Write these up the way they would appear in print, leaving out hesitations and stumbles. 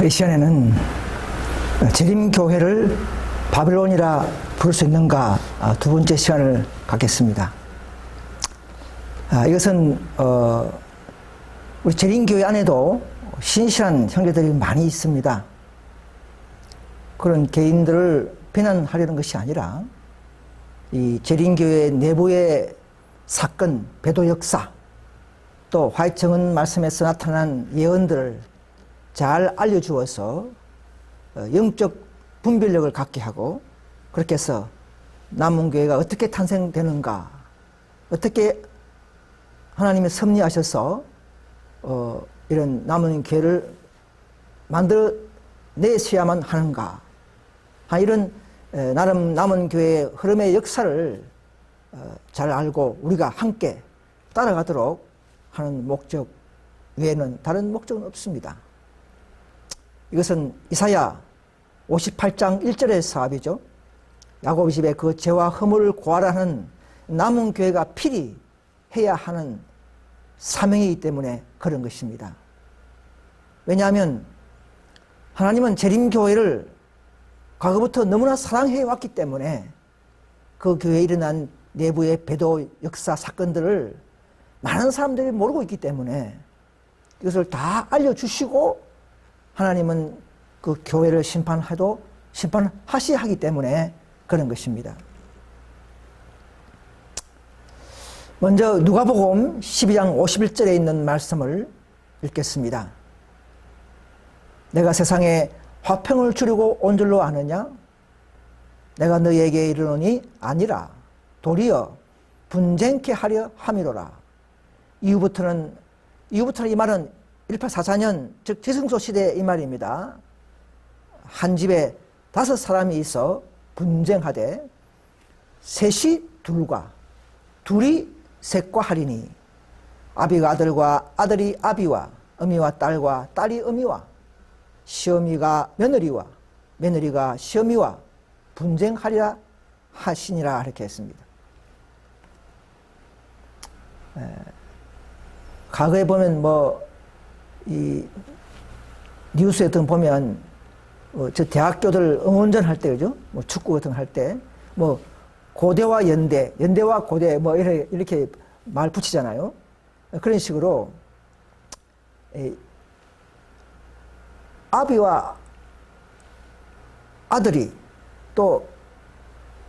이 시간에는 재림교회를 바벨론이라 부를 수 있는가 두 번째 시간을 갖겠습니다. 이것은 우리 재림교회 안에도 신실한 형제들이 많이 있습니다. 그런 개인들을 비난하려는 것이 아니라 이 재림교회 내부의 사건, 배도 역사, 또 화이청은 말씀에서 나타난 예언들을 잘 알려주어서 영적 분별력을 갖게 하고, 그렇게 해서 남은 교회가 어떻게 탄생되는가, 어떻게 하나님이 섭리하셔서 이런 남은 교회를 만들어내셔야만 하는가, 이런 나름 남은 교회의 흐름의 역사를 잘 알고 우리가 함께 따라가도록 하는 목적 외에는 다른 목적은 없습니다. 이것은 이사야 58장 1절의 사업이죠. 야곱 집에 그 죄와 허물을 고하라 하는 남은 교회가 필히 해야 하는 사명이기 때문에 그런 것입니다. 왜냐하면 하나님은 재림교회를 과거부터 너무나 사랑해 왔기 때문에 그 교회에 일어난 내부의 배도 역사 사건들을 많은 사람들이 모르고 있기 때문에 이것을 다 알려주시고 하나님은 그 교회를 심판하셔야 하기 때문에 그런 것입니다. 먼저 누가복음 12장 51절에 있는 말씀을 읽겠습니다. 내가 세상에 화평을 주려고 온 줄로 아느냐? 내가 너희에게 이르노니 아니라 도리어 분쟁케 하려 함이로라. 이후부터는 이 말은 1844년 즉 지성소 시대 이 말입니다. 한 집에 5사람이 있어 분쟁하되 셋이 둘과 둘이 셋과 하리니 아비가 아들과 아들이 아비와 어미와 딸과 딸이 어미와 시어미가 며느리와 며느리가 시어미와 분쟁하리라 하시니라, 이렇게 했습니다. 과거에 보면 이 뉴스에 등 보면 저 대학교들 응원전 할 때, 그죠? 축구 같은 거 할 때 고대와 연대, 연대와 고대 이렇게 말 붙이잖아요. 그런 식으로 아비와 아들이 또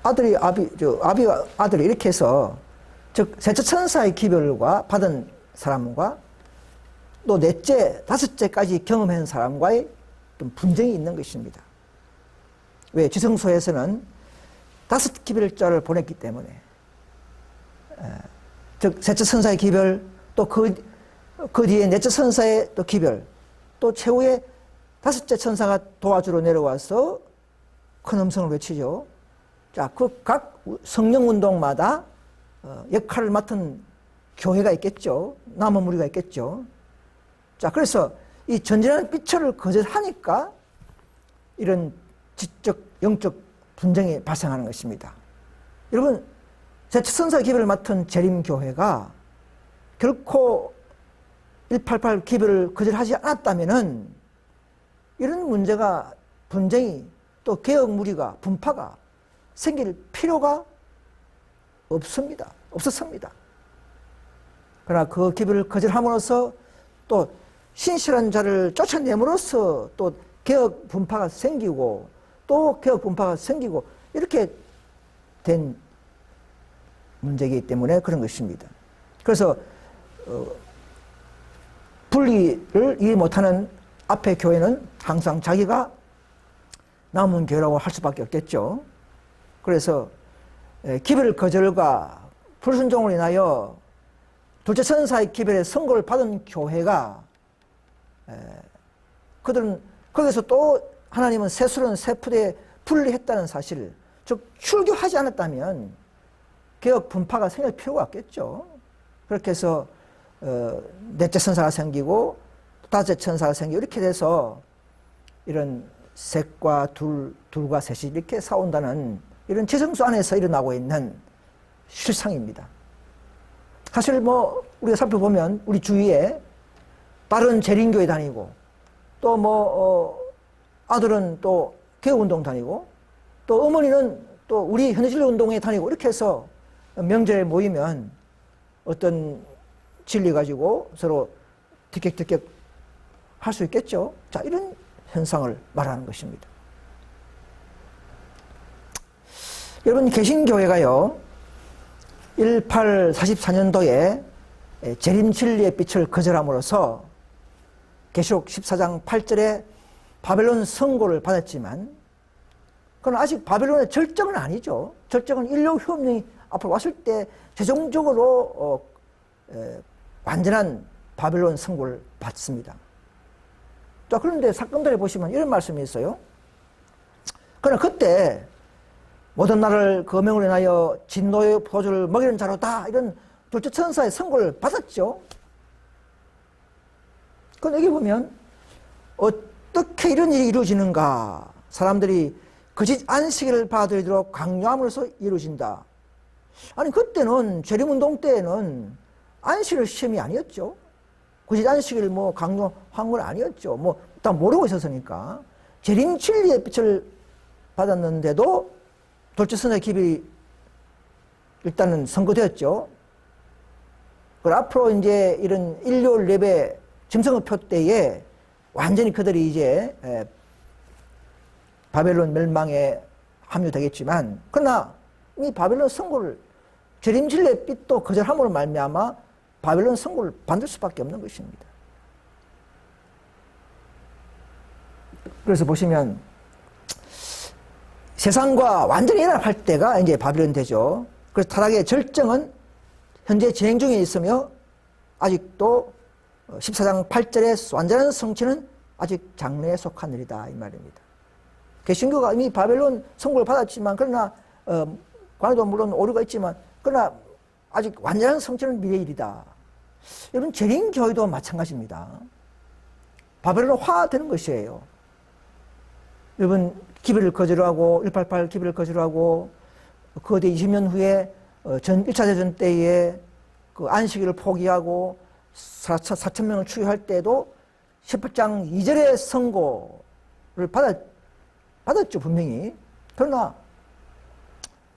아비와 아들이 이렇게 해서 즉 셋째 천사의 기별과 받은 사람과 또 넷째, 다섯째까지 경험한 사람과의 좀 분쟁이 있는 것입니다. 왜? 지성소에서는 5기별자를 보냈기 때문에, 즉 셋째 천사의 기별, 또 그 뒤에 넷째 천사의 또 기별, 또 최후의 5째 천사가 도와주러 내려와서 큰 음성을 외치죠. 자, 그 각 성령운동마다 역할을 맡은 교회가 있겠죠. 남은 무리가 있겠죠. 자, 그래서 이 전진하는 삐처를 거절하니까 이런 지적, 영적 분쟁이 발생하는 것입니다. 여러분, 셋째 천사 기별을 맡은 재림교회가 결코 188 기별을 거절하지 않았다면은 이런 문제가, 분쟁이, 또 개혁 무리가, 분파가 생길 필요가 없었습니다. 그러나 그 기별을 거절함으로써 또 신실한 자를 쫓아냄으로써 또 개혁 분파가 생기고 또 개혁 분파가 생기고 이렇게 된 문제이기 때문에 그런 것입니다. 그래서 분리를 이해 못하는 앞의 교회는 항상 자기가 남은 교회라고 할 수밖에 없겠죠. 그래서 기별 거절과 불순종으로 인하여 둘째 천사의 기별의 선고를 받은 교회가, 그들은 거기서 또 하나님은 세술은 세푸대에 분리했다는 사실, 즉 출교하지 않았다면 개혁 분파가 생길 필요가 없겠죠. 그렇게 해서 넷째 천사가 생기고 다섯째 천사가 생기고 이렇게 돼서 이런 셋과 둘과 셋이 이렇게 싸운다는 이런 지성소 안에서 일어나고 있는 실상입니다. 사실 우리가 살펴보면 우리 주위에 다른 재림교회 다니고 또 아들은 또 개혁운동 다니고 또 어머니는 또 우리 현대진리운동에 다니고 이렇게 해서 명절에 모이면 어떤 진리 가지고 서로 티격태격 할 수 있겠죠. 자, 이런 현상을 말하는 것입니다. 여러분, 개신교회가요 1844년도에 재림 진리의 빛을 거절함으로써 계시록 14장 8절에 바벨론 선고를 받았지만 그건 아직 바벨론의 절정은 아니죠. 절정은 인류 혁명이 앞으로 왔을 때 최종적으로 완전한 바벨론 선고를 받습니다. 자, 그런데 사건들에 보시면 이런 말씀이 있어요. 그러나 그때 모든 나라를 그 명으로 인하여 진노의 포도주를 먹이는 자로다, 이런 둘째 천사의 선고를 받았죠. 그런데 여기 보면 어떻게 이런 일이 이루어지는가. 사람들이 거짓 안식일을 받아들이도록 강요함으로써 이루어진다. 아니, 그때는 재림운동 때에는 안식일 시험이 아니었죠. 거짓 안식일 뭐 강요한 건 아니었죠. 뭐 다 모르고 있었으니까. 재림 진리의 빛을 받았는데도 둘째 천사의 기별이 일단은 선고되었죠. 그리고 앞으로 이제 이런 일요일 예배 짐승의표 때에 완전히 그들이 이제 바벨론 멸망에 합류되겠지만, 그러나 이 바벨론 선고를 재림 진리의 빛도 거절함으로 말미암아 바벨론 선고를 받을 수밖에 없는 것입니다. 그래서 보시면 세상과 완전히 연합할 때가 이제 바벨론 되죠. 그래서 타락의 절정은 현재 진행 중에 있으며 아직도 14장 8절의 완전한 성취는 아직 장래에 속한 일이다, 이 말입니다. 개신교가 이미 바벨론 선고를 받았지만, 그러나 관에도 물론 오류가 있지만, 그러나 아직 완전한 성취는 미래의 일이다. 여러분, 재림교회도 마찬가지입니다. 바벨론화 되는 것이에요. 여러분, 기별을 거절하고 188 기별을 거절하고 그 뒤 20년 후에 1차 대전 때에 그 안식일을 포기하고 4,000명을 추유할 때도 18장 2절의 선고를 받았죠, 분명히. 그러나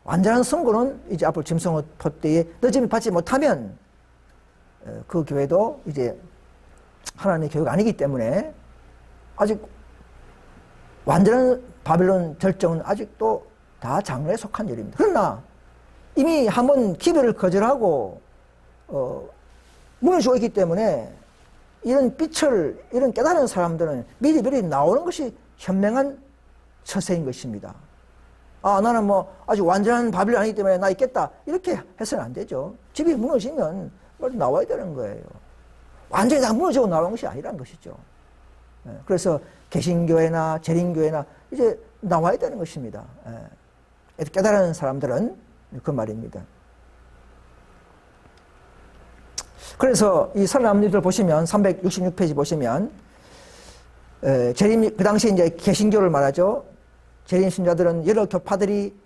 완전한 선고는 이제 앞으로 짐승의포 때에 늦음이 받지 못하면 그 교회도 이제 하나님의 교회가 아니기 때문에 아직 완전한 바벨론 절정은 아직도 다 장래에 속한 일입니다. 그러나 이미 한번 기별을 거절하고 무너지고 있기 때문에 이런 빛을, 이런 깨달은 사람들은 미리 나오는 것이 현명한 처세인 것입니다. 아, 나는 뭐 아직 완전한 바벨론이 아니기 때문에 나 있겠다, 이렇게 해서는 안 되죠. 집이 무너지면 나와야 되는 거예요. 완전히 다 무너지고 나오는 것이 아니라는 것이죠. 그래서 개신교회나 재림교회나 이제 나와야 되는 것입니다. 깨달은 사람들은 그 말입니다. 그래서 이 살아남는 보시면 366페이지 보시면 재림, 그 당시 이제 개신교를 말하죠. 재림 신자들은 여러 교파들이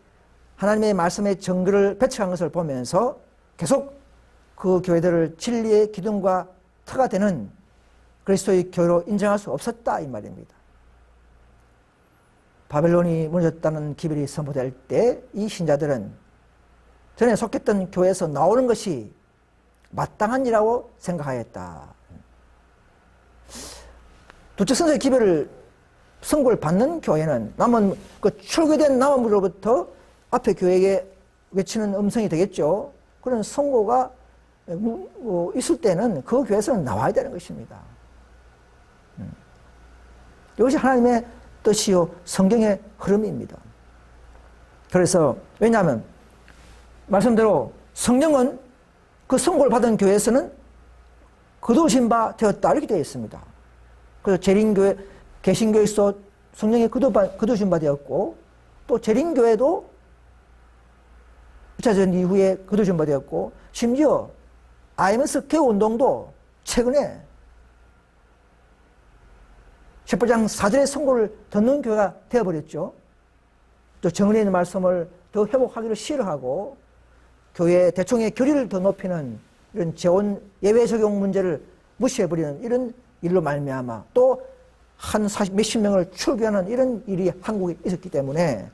하나님의 말씀의 정글을 배척한 것을 보면서 계속 그 교회들을 진리의 기둥과 터가 되는 그리스도의 교회로 인정할 수 없었다, 이 말입니다. 바벨론이 무너졌다는 기별이 선포될 때 이 신자들은 전에 속했던 교회에서 나오는 것이 마땅한 일이라고 생각하였다. 둘째 선서의 기별을 선고를 받는 교회는 남은 그 출교된 남은으로부터 앞에 교회에게 외치는 음성이 되겠죠. 그런 선고가 있을 때는 그 교회에서는 나와야 되는 것입니다. 이것이 하나님의 뜻이요 성경의 흐름입니다. 그래서 왜냐하면 말씀대로 성령은 그 선고를 받은 교회에서는 거두신 바 되었다, 이렇게 되어 있습니다. 그래서 재림교회, 개신교에서 성령이 거두신 바 되었고, 또 재림교회도 2차 대전 이후에 거두신 바 되었고, 심지어 IMS 개혁운동도 최근에 18장 4절의 선고를 듣는 교회가 되어버렸죠. 또 정은혜 있는 말씀을 더 회복하기를 싫어하고 교회 대총의 교리를 더 높이는 이런 재원 예외 적용 문제를 무시해버리는 이런 일로 말미암아, 또 한 40 몇십 명을 출교하는 이런 일이 한국에 있었기 때문에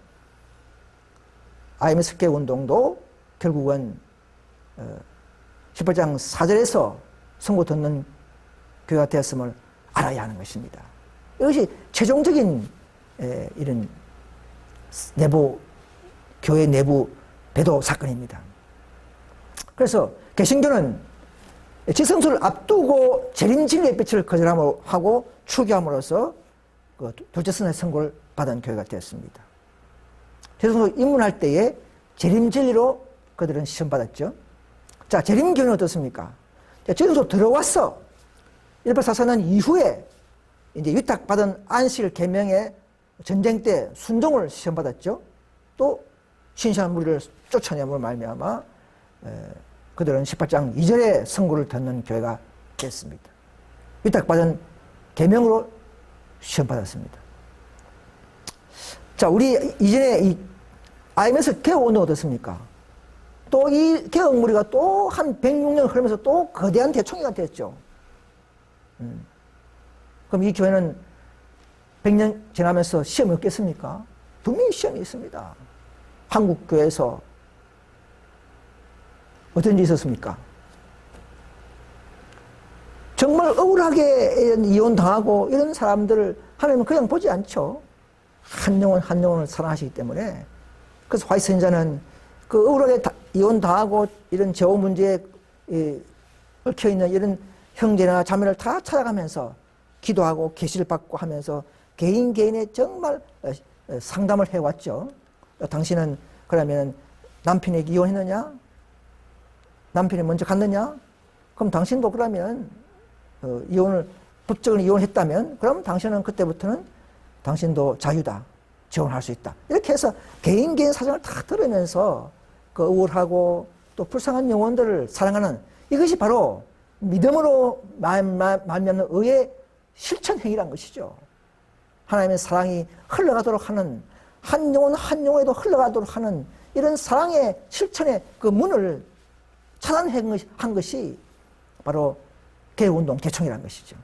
IMS 개혁 운동도 결국은 18장 4절에서 선고 듣는 교회가 되었음을 알아야 하는 것입니다. 이것이 최종적인 이런 교회 내부 배도 사건입니다. 그래서 개신교는 지성소를 앞두고 재림 진리의 빛을 거절하고 출교함으로써 그 둘째 선의 선고를 받은 교회가 되었습니다. 지성소 입문할 때에 재림 진리로 그들은 시험받았죠. 자, 재림교회는 어떻습니까? 지성소 들어왔어. 1844년 이후에 이제 위탁받은 안식일 계명의 전쟁 때 순종을 시험받았죠. 또 신실한 무리를 쫓아내므로 말미암아 그들은 18장 2절의 선고를 듣는 교회가 됐습니다. 위탁받은 계명으로 시험받았습니다. 자, 우리 이전에 이 IMS 개혁운동 어떻습니까? 또 이 개혁 무리가 또 한 106년 흐르면서 또 거대한 대총회가 됐죠. 그럼 이 교회는 100년 지나면서 시험이 없겠습니까? 분명히 시험이 있습니다. 한국 교회에서 어떤 일이 있었습니까? 정말 억울하게 이혼당하고 이런 사람들을 하나님은 그냥 보지 않죠. 한 영혼 한 영혼을 사랑하시기 때문에. 그래서 화이트 선지자는 그 억울하게 이혼당하고 이런 재호 문제에 얽혀있는 이런 형제나 자매를 다 찾아가면서 기도하고 계시를 받고 하면서 개인의 정말 상담을 해왔죠. 당신은 그러면 남편에게 이혼했느냐? 남편이 먼저 갔느냐? 그럼 당신도 그러면 법적으로 이혼했다면 그럼 당신은 그때부터는 당신도 자유다. 재혼할 수 있다. 이렇게 해서 개인 사정을 다 들으면서 그 우울하고 또 불쌍한 영혼들을 사랑하는 이것이 바로 믿음으로 말미암는 의의 실천 행위란 것이죠. 하나님의 사랑이 흘러가도록 하는 한 영혼 한 영혼에도 흘러가도록 하는 이런 사랑의 실천의 그 문을 차단한 것이 바로 개혁운동 대총이라는 것이죠.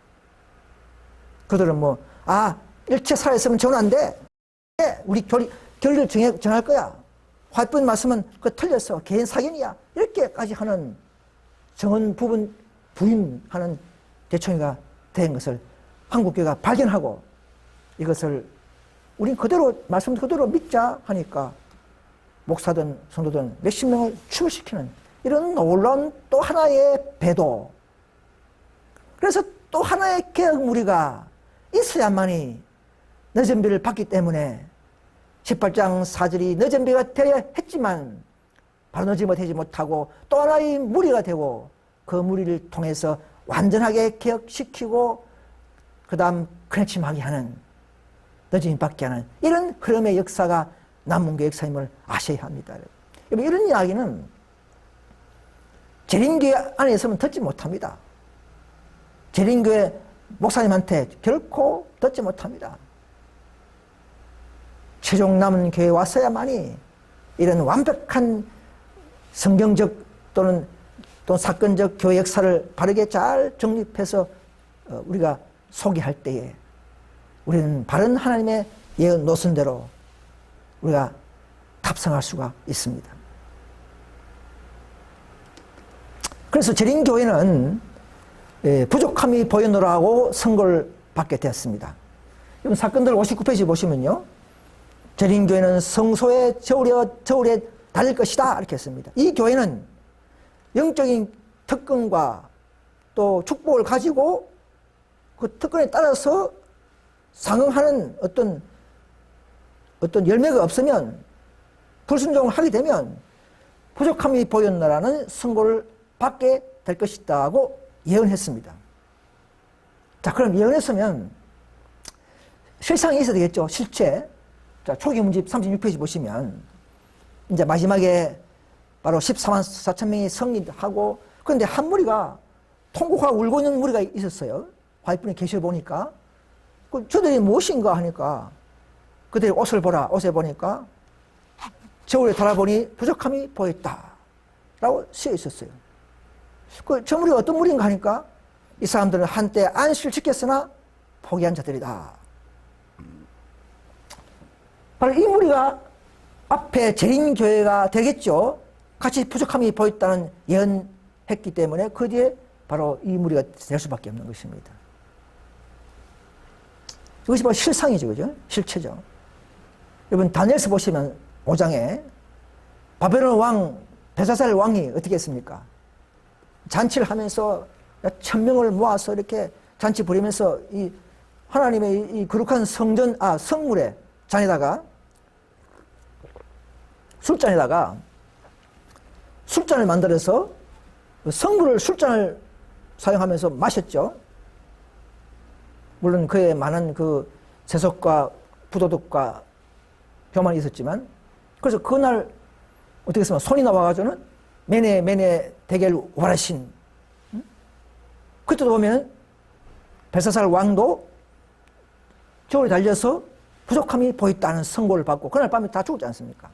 그들은 일체 살아있으면 재혼 안 돼. 우리 결의를 정할 거야. 화이트분 말씀은 그거 틀렸어. 개인 사견이야. 이렇게까지 하는 정언 부분 부인하는 대총회가 된 것을 한국교회가 발견하고 이것을 우린 그대로 말씀 그대로 믿자 하니까 목사든 성도든 몇십 명을 출시키는 이런 놀라운 또 하나의 배도. 그래서 또 하나의 개혁 무리가 있어야만이 늦은 비를 받기 때문에 18장 4절이 늦은 비가 되어야 했지만 바로 늦지 못하고 또 하나의 무리가 되고 그 무리를 통해서 완전하게 개혁시키고 그 다음 크래침하게 하는 늦은 받게 하는 이런 흐름의 역사가 남문교 역사임을 아셔야 합니다. 이런 이야기는 재림교회 안에 있으면 듣지 못합니다. 재림교회 목사님한테 결코 듣지 못합니다. 최종 남은 교회에 왔어야만이 이런 완벽한 성경적 또는 사건적 교회 역사를 바르게 잘 정립해서 우리가 소개할 때에 우리는 바른 하나님의 예언 노선대로 우리가 탑승할 수가 있습니다. 그래서 재림교회는 부족함이 보이노라 하고 선고를 받게 되었습니다. 이번 사건들 59페이지 보시면요. 재림교회는 성소에 저울에 달릴 것이다 이렇게 했습니다. 이 교회는 영적인 특권과 또 축복을 가지고 그 특권에 따라서 상응하는 어떤 열매가 없으면 불순종을 하게 되면 부족함이 보였노라는 선고를 받게 될 것이다고 예언했습니다. 자, 그럼 예언했으면 실상이 있어야 되겠죠. 실제. 자, 초기 문집 36페이지 보시면 이제 마지막에 바로 14만 4천 명이 승리하고 그런데 한 무리가 통곡하고 울고 있는 무리가 있었어요. 화이트분이 계시를 보니까 저들이 무엇인가 하니까 그들의 옷을 보라. 옷에 보니까 저울에 달아보니 부족함이 보였다 라고 쓰여 있었어요. 저 무리가 어떤 무리인가 하니까 이 사람들은 한때 안식을 지켰으나 포기한 자들이다. 바로 이 무리가 앞에 재림교회가 되겠죠. 같이 부족함이 보였다는 예언했기 때문에 그 뒤에 바로 이 무리가 될 수밖에 없는 것입니다. 이것이 바로 실상이죠. 그죠? 실체죠. 여러분 다니엘서 보시면 5장에 바벨론 왕 벨사살 왕이 어떻게 했습니까? 잔치를 하면서 1000명을 모아서 이렇게 잔치 부리면서 이 하나님의 이 거룩한 성물의 잔에다가 술잔을 만들어서 성물을 술잔을 사용하면서 마셨죠. 물론 그에 많은 그 세속과 부도덕과 교만이 있었지만, 그래서 그날 어떻게 했으면 손이 나와가지고는 매네 대결 와라신. 그때도 보면 벨사살 왕도 저울에 달려서 부족함이 보였다는 선고를 받고 그날 밤에 다 죽었지 않습니까?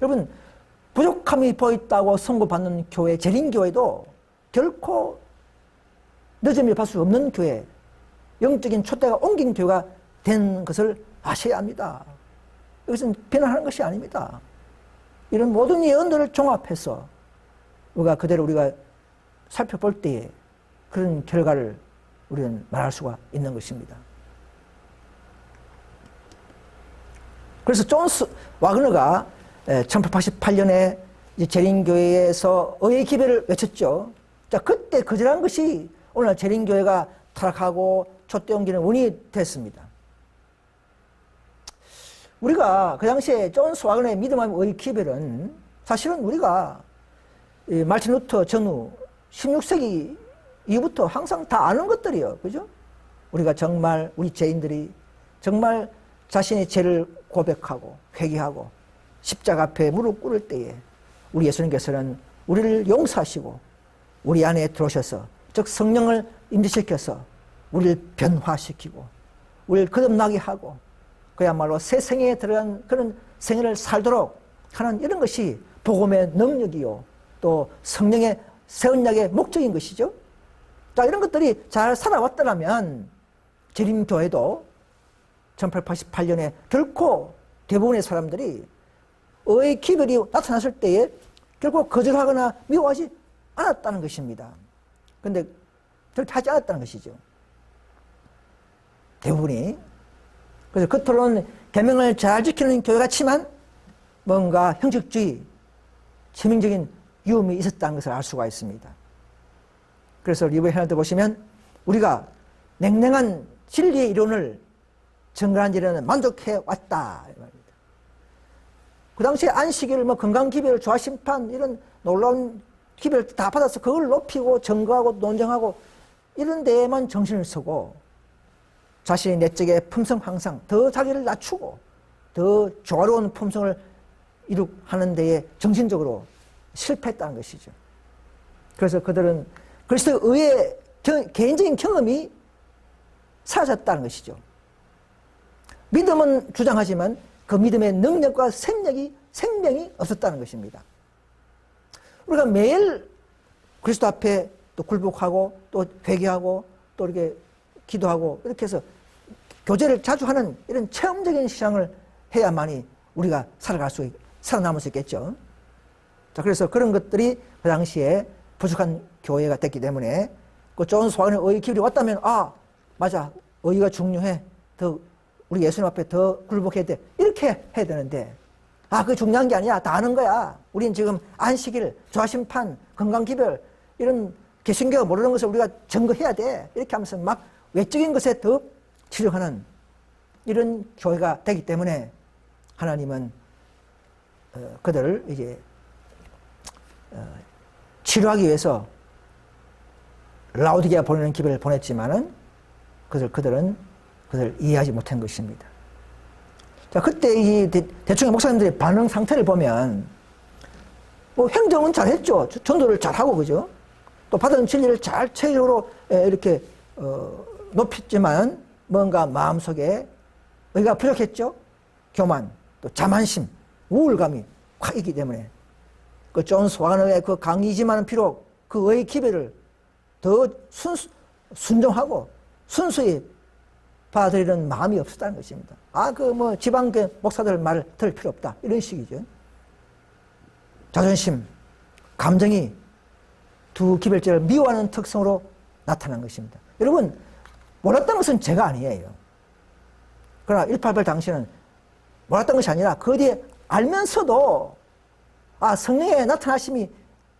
여러분 부족함이 보였다고 선고받는 교회, 재림교회도 결코 늦음을 받을 수 없는 교회, 영적인 촛대가 옮긴 교회가 된 것을 아셔야 합니다. 이것은 비난하는 것이 아닙니다. 이런 모든 예언들을 종합해서 우리가 살펴볼 때에 그런 결과를 우리는 말할 수가 있는 것입니다. 그래서 존스 와그너가 1888년에 재림교회에서 의의 기별을 외쳤죠. 자, 그때 거절한 것이 오늘 재림교회가 타락하고 촛대 옮기는 원인이 됐습니다. 우리가 그 당시에 존스 와그너의 믿음의 의의 기별은 사실은 우리가 말틴 루터 전후 16세기 이후부터 항상 다 아는 것들이에요. 그죠? 우리가 정말 우리 죄인들이 정말 자신의 죄를 고백하고 회개하고 십자가 앞에 무릎 꿇을 때에 우리 예수님께서는 우리를 용서하시고 우리 안에 들어오셔서, 즉 성령을 임재시켜서 우리를 변화시키고 우리를 거듭나게 하고 그야말로 새 생애에 들어간 그런 생애를 살도록 하는 이런 것이 복음의 능력이요 또 성령의 새 언약의 목적인 것이죠. 자, 이런 것들이 잘 살아왔더라면 재림교회도 1888년에 결코 대부분의 사람들이 의의 기별이 나타났을 때에 결코 거절하거나 미워하지 않았다는 것입니다. 그런데 그렇게 하지 않았다는 것이죠. 대부분이. 그래서 겉으로는 계명을 잘 지키는 교회 같지만 뭔가 형식주의, 치명적인 유혹이 있었다는 것을 알 수가 있습니다. 그래서 리브의 해널도 보시면 우리가 냉랭한 진리의 이론을 정갈한 이론을 만족해 왔다. 그 당시에 안식일, 건강기별, 조화심판 이런 놀라운 기별 다 받아서 그걸 높이고 증거하고 논쟁하고 이런 데에만 정신을 쓰고 자신의 내적의 품성 항상 더 자기를 낮추고 더 조화로운 품성을 이룩하는 데에 정신적으로 실패했다는 것이죠. 그래서 그들은 그리스도의 의의 개인적인 경험이 사라졌다는 것이죠. 믿음은 주장하지만 그 믿음의 능력과 생명이 없었다는 것입니다. 우리가 매일 그리스도 앞에 또 굴복하고 또 회개하고 또 이렇게 기도하고 이렇게 해서 교제를 자주 하는 이런 체험적인 신앙을 해야만이 우리가 살아남을 수 있겠죠. 자, 그래서 그런 것들이 그 당시에 부족한 교회가 됐기 때문에 그 존스 와그너의 의의 기별이 왔다면 맞아, 의의가 중요해. 더 우리 예수님 앞에 더 굴복해야 돼. 이렇게 해야 되는데 그게 중요한 게 아니야. 다 아는 거야. 우린 지금 안식일, 조화심판, 건강기별 이런 개신교가 모르는 것을 우리가 증거해야 돼. 이렇게 하면서 막 외적인 것에 더 치료하는 이런 교회가 되기 때문에 하나님은 그들을 이제 치료하기 위해서 라오디게아 보내는 기별을 보냈지만은 그들은 이해하지 못한 것입니다. 자, 그때 이 대충의 목사님들의 반응 상태를 보면 행정은 잘했죠. 전도를 잘하고, 그죠? 또 받은 진리를 잘 체계적으로 이렇게 높였지만 뭔가 마음속에 의가 부족했죠. 교만, 또 자만심, 우울감이 확 있기 때문에 그 존스 와그너의 그 강의지만은 비록 그 의의 기별을 더 순종하고 순수히 받아들이는 마음이 없었다는 것입니다. 지방교회 목사들 말을 들을 필요 없다. 이런 식이죠. 자존심, 감정이 두 기별제를 미워하는 특성으로 나타난 것입니다. 여러분, 몰랐던 것은 제가 아니에요. 그러나 188 당시는 몰랐던 것이 아니라 그 뒤에 알면서도 성령의 나타나심이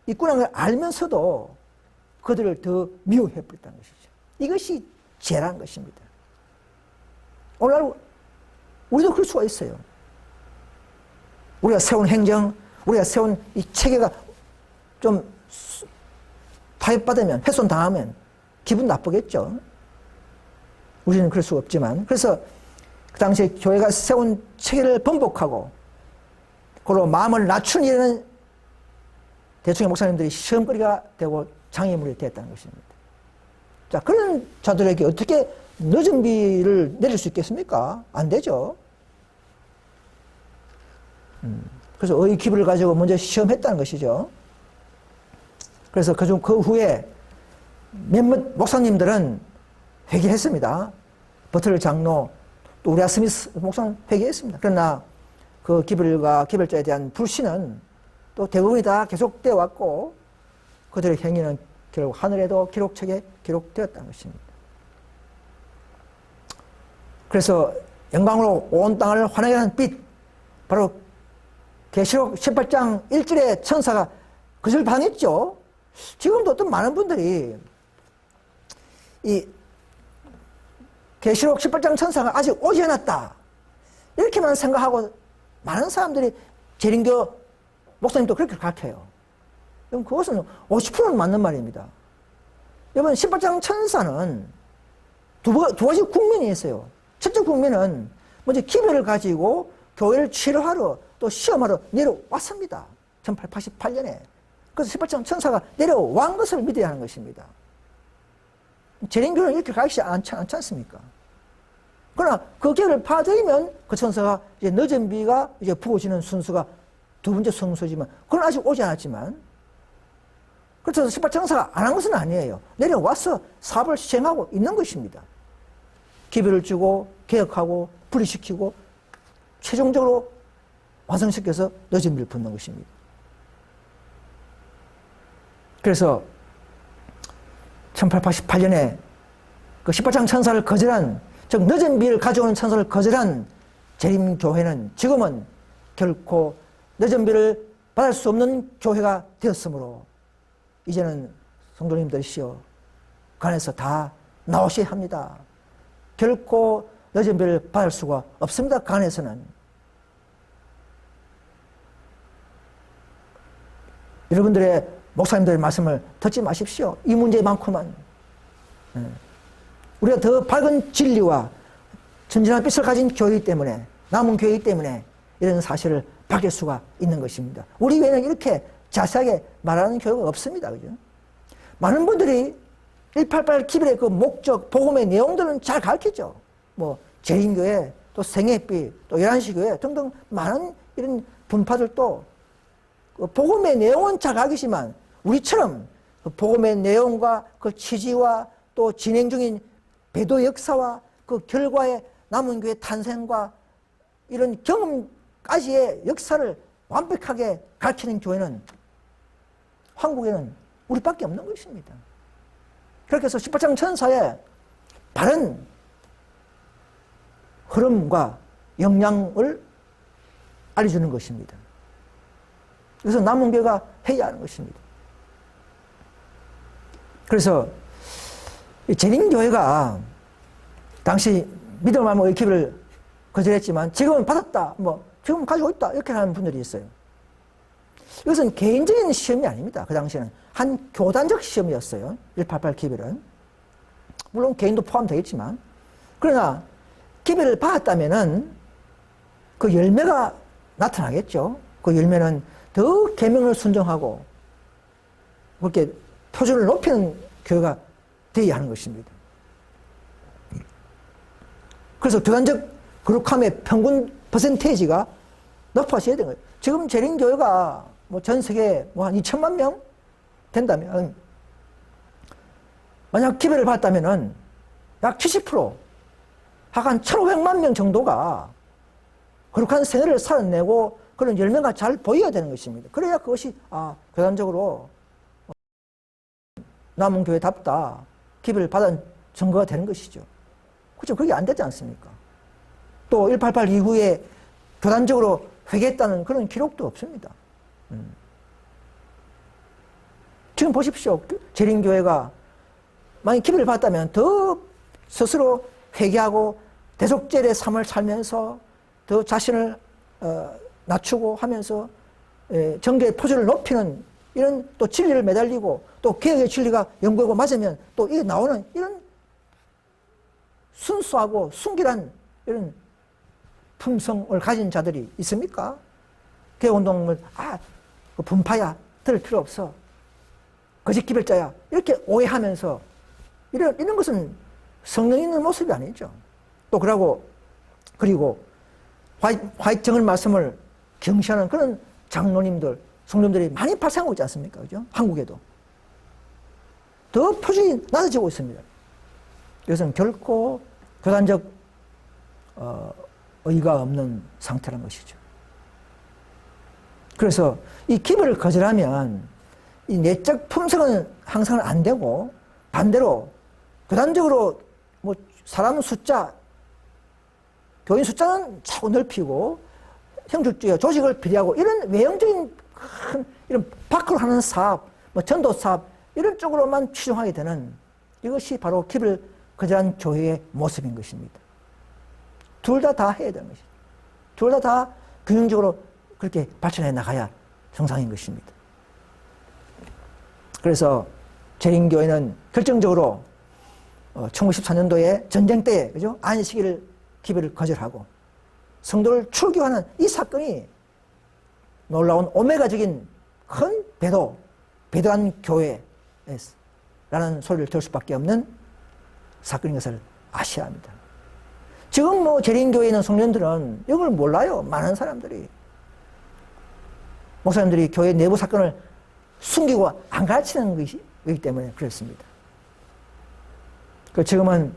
있구나 걸 알면서도 그들을 더 미워해버렸다는 것이죠. 이것이 죄라는 것입니다. 오늘날 우리도 그럴 수가 있어요. 우리가 세운 행정, 우리가 세운 이 체계가 좀 타협받으면, 훼손당하면 기분 나쁘겠죠. 우리는 그럴 수가 없지만. 그래서 그 당시에 교회가 세운 체계를 번복하고 그로 마음을 낮춘 일에는 대충의 목사님들이 시험거리가 되고 장애물이 되었다는 것입니다. 자, 그런 자들에게 어떻게 늦은 비를 내릴 수 있겠습니까? 안 되죠. 그래서 의의 기부를 가지고 먼저 시험했다는 것이죠. 그래서 그 후에 몇몇 목사님들은 회개했습니다. 버틀 장로, 또 우리아 스미스 목사는 회개했습니다. 그러나 그 기별과 기별자에 대한 불신은 또 대부분이 다 계속되어 왔고 그들의 행위는 결국 하늘에도 기록책에 기록되었다는 것입니다. 그래서 영광으로 온 땅을 환하게 하는 빛, 바로 계시록 18장 1절의 천사가 그것을 반했죠. 지금도 어떤 많은 분들이 이 계시록 18장 천사가 아직 오지 않았다 이렇게만 생각하고 많은 사람들이 재림교 목사님도 그렇게 가르쳐요. 그럼 그것은 50%는 맞는 말입니다. 여러분 18장 천사는 두 가지 국면이 있어요. 첫째 국면은 먼저 기별을 가지고 교회를 치료하러 또 시험하러 내려왔습니다. 1888년에. 그래서 18장 천사가 내려온 것을 믿어야 하는 것입니다. 재림교는 이렇게 가기 않지 않습니까? 그러나 그 기회를 받아들이면 그 천사가 이제 늦은 비가 이제 부어지는 순수가 두 번째 순서지만, 그건 아직 오지 않았지만, 그래서 18장 천사가 안 한 것은 아니에요. 내려와서 사업을 시행하고 있는 것입니다. 기별을 주고, 개혁하고, 분리시키고, 최종적으로 완성시켜서 늦은 비를 붓는 것입니다. 그래서 1888년에 그 18장 천사를 거절한, 즉 늦은 비를 가져오는 천사를 거절한 재림교회는 지금은 결코 늦은 비를 받을 수 없는 교회가 되었으므로 이제는 성도님들이시여 그 안에서 다 나오셔야 합니다. 결코 늦은 비를 받을 수가 없습니다. 그 안에서는. 여러분들의 목사님들의 말씀을 듣지 마십시오. 이 문제만큼만. 우리가 더 밝은 진리와 전진한 빛을 가진 교회이기 때문에, 남은 교회이기 때문에 이런 사실을 밝힐 수가 있는 것입니다. 우리 외에는 이렇게 자세하게 말하는 교회가 없습니다. 그죠? 많은 분들이 188 기별의 그 목적, 복음의 내용들은 잘 가르치죠. 재림교회, 또 생애빛, 또 11시 교회 등등 많은 이런 분파들도 그 복음의 내용은 잘 가르치지만 우리처럼 그 복음의 내용과 그 취지와 또 진행 중인 배도 역사와 그 결과의 남은 교회 탄생과 이런 경험까지의 역사를 완벽하게 가르치는 교회는 한국에는 우리밖에 없는 것입니다. 그렇게 해서 18장 천사의 바른 흐름과 영향을 알려주는 것입니다. 그래서 남은 교회가 해야 하는 것입니다. 그래서 재림교회가 당시 믿음 말고 기별을 거절했지만 지금은 받았다, 지금 가지고 있다 이렇게 하는 분들이 있어요. 이것은 개인적인 시험이 아닙니다. 그 당시에는 한 교단적 시험이었어요. 188 기별은. 물론 개인도 포함되겠지만, 그러나 기별을 받았다면은 그 열매가 나타나겠죠. 그 열매는 더 계명을 순종하고 그렇게 표준을 높이는 교회가 되어야 하는 것입니다. 그래서 교단적 거룩함의 평균 퍼센테이지가 높아져야 되는 거예요. 지금 재림교회가 전 세계에 한 2천만 명 된다면, 만약 기별을 받았다면은 약 70%, 한 1,500만 명 정도가 거룩한 생애를 살아내고 그런 열매가 잘 보여야 되는 것입니다. 그래야 그것이 교단적으로 남은 교회답다, 기별을 받은 증거가 되는 것이죠. 그렇죠? 그게 안 되지 않습니까? 또 188 이후에 교단적으로 회개했다는 그런 기록도 없습니다. 지금 보십시오. 재림교회가 만약 기별을 받았다면 더 스스로 회개하고 대속죄의 삶을 살면서 더 자신을 낮추고 하면서 정계의 포주를 높이는 이런 또 진리를 매달리고 또 개혁의 진리가 연구하고 맞으면 또 이게 나오는 이런 순수하고 순결한 이런 품성을 가진 자들이 있습니까? 개혁운동을 그 분파야, 들을 필요 없어, 거짓 기별자야, 이렇게 오해하면서 이런 것은 성령 있는 모습이 아니죠. 또 그리고 화이정을 말씀을 경시하는 그런 장로님들, 성도님들이 많이 발생하고 있지 않습니까? 그죠? 한국에도. 더 표준이 낮아지고 있습니다. 이것은 결코 교단적 의의가 없는 상태라는 것이죠. 그래서 이 기별을 거절하면 이 내적 품성은 항상 안 되고 반대로 교단적으로 뭐 사람 숫자, 교인 숫자는 자꾸 넓히고 형식주의 조직을 비리하고 이런 외형적인 큰 이런 밖으로 하는 사업, 뭐 전도 사업 이런 쪽으로만 치중하게 되는 이것이 바로 기별을 거절한 교회의 모습인 것입니다. 둘 다 해야 되는 것이죠. 둘 다 균형적으로 그렇게 발전해 나가야 정상인 것입니다. 그래서 재림교회는 결정적으로 1914년도에 전쟁 때에 그죠? 안식일 기별을 거절하고 성도를 출교하는 이 사건이 놀라운 오메가적인 큰 배도한 교회라는 소리를 들을 수밖에 없는 사건인 것을 아셔야 합니다. 지금 뭐 재림교회에 있는 성도님들은 이걸 몰라요. 많은 사람들이. 목사님들이 교회 내부 사건을 숨기고 안 가르치는 것이기 때문에 그렇습니다. 지금은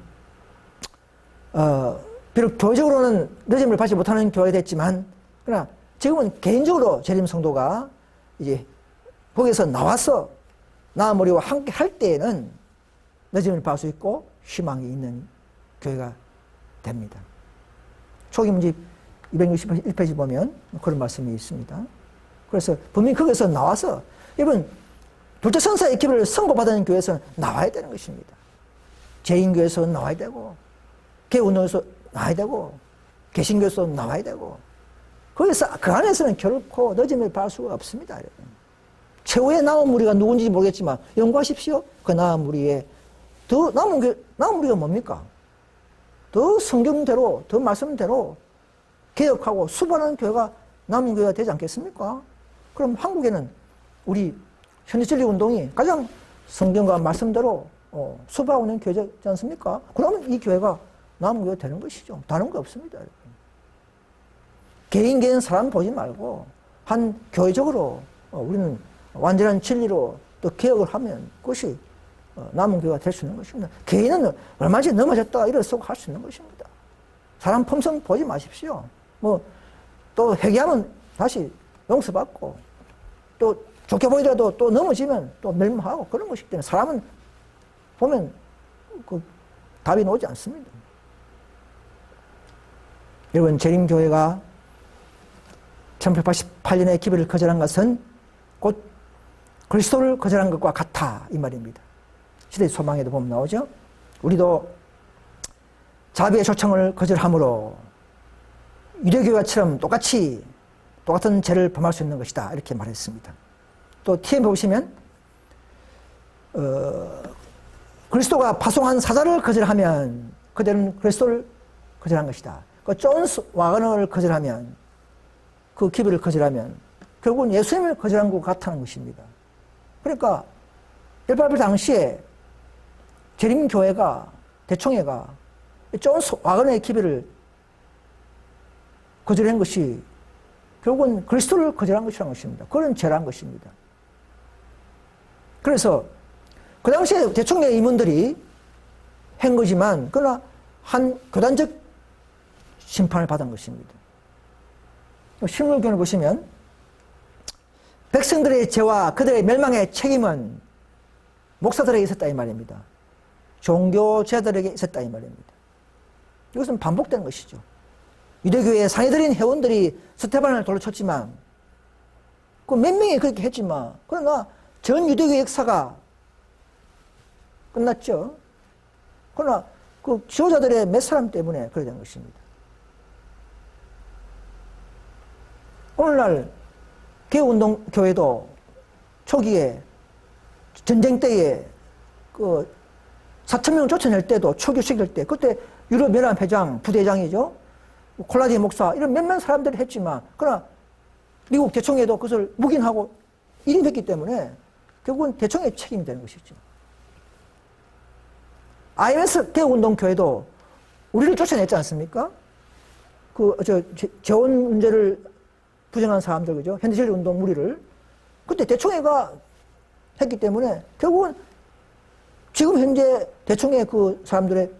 비록 교회적으로는 늦음을 받지 못하는 교회가 됐지만 그러나 지금은 개인적으로 재림 성도가 이제 거기서 나와서 나 머리와 함께 할 때에는 늦음을 받을 수 있고 희망이 있는 교회가 됩니다. 초기문집 261페이지 보면 그런 말씀이 있습니다. 그래서 분명히 거기서 나와서 여러분 둘째 선사의 기별을 선고받은 교회에서 나와야 되는 것입니다. 재인교회에서 나와야 되고 개운교회에서 나와야 되고 개신교회에서 나와야 되고 거기서 그 안에서는 결코 늦음을 받을 수가 없습니다. 여러분. 최후의 남은 무리가 누군지 모르겠지만 연구하십시오. 그 남은 무리에 더 남은 무리가 뭡니까? 더 성경대로 더 말씀대로 개혁하고 수반하는 교회가 남은 교회가 되지 않겠습니까? 그럼 한국에는 우리 현대진리운동이 가장 성경과 말씀대로 수반하고 있는 교회지 않습니까? 그러면 이 교회가 남은 교회가 되는 것이죠. 다른 거 없습니다. 여러분. 개인 사람 보지 말고 한 교회적으로 우리는 완전한 진리로 또 개혁을 하면 그것이 남은 교회가 될 수 있는 것입니다. 개인은 얼마든지 넘어졌다가 일어서고 할 수 있는 것입니다. 사람 품성 보지 마십시오. 또 회개하면 다시 용서받고 또 좋게 보이더라도 또 넘어지면 또 멸망하고 그런 것이기 때문에 사람은 보면 그 답이 나오지 않습니다. 여러분 재림교회가 1888년에 기별을 거절한 것은 곧 그리스도를 거절한 것과 같아 이 말입니다. 시대의 소망에도 보면 나오죠. 우리도 자비의 초청을 거절함으로 유대교회처럼 똑같은 죄를 범할 수 있는 것이다 이렇게 말했습니다. 또 TM 보시면 그리스도가 파송한 사자를 거절하면 그들은 그리스도를 거절한 것이다. 그 존스 와그너를 거절하면 그 기별을 거절하면 결국은 예수님을 거절한 것 같다는 것입니다. 그러니까 188 당시에 재림교회가 대총회가 존스 와그너의 기별을 거절한 것이 결국은 그리스도를 거절한 것이라는 것입니다. 그런 죄라는 것입니다. 그래서 그 당시에 대총회 임원들이 한 거지만 그러나 한 교단적 심판을 받은 것입니다. 실물교훈을 보시면 백성들의 죄와 그들의 멸망의 책임은 목사들에게 있었다 이 말입니다. 종교제들에게 있었다 이 말입니다. 이것은 반복되는 것이죠. 유대교의 상해들인 회원들이 스테반을 돌로 쳤지만 그 몇 명이 그렇게 했지만 그러나 전 유대교 역사가 끝났죠. 그러나 그 지도자들의 몇 사람 때문에 그렇게 된 것입니다. 오늘날 개혁운동교회도 초기에 전쟁 때에 그 4,000명 쫓아낼 때도 초교시킬 때 그때 유럽연합회장 부대장이죠. 콜라디 목사 이런 몇몇 사람들이 했지만 그러나 미국 대총회도 그것을 묵인하고 일임했기 때문에 결국은 대총회의 책임이 되는 것이죠. IMS 개혁운동교회도 우리를 쫓아냈지 않습니까? 재원 문제를 부정한 사람들, 그죠? 현대주의 운동 무리를. 그때 대총회가 했기 때문에 결국은 지금 현재 대총회 그 사람들의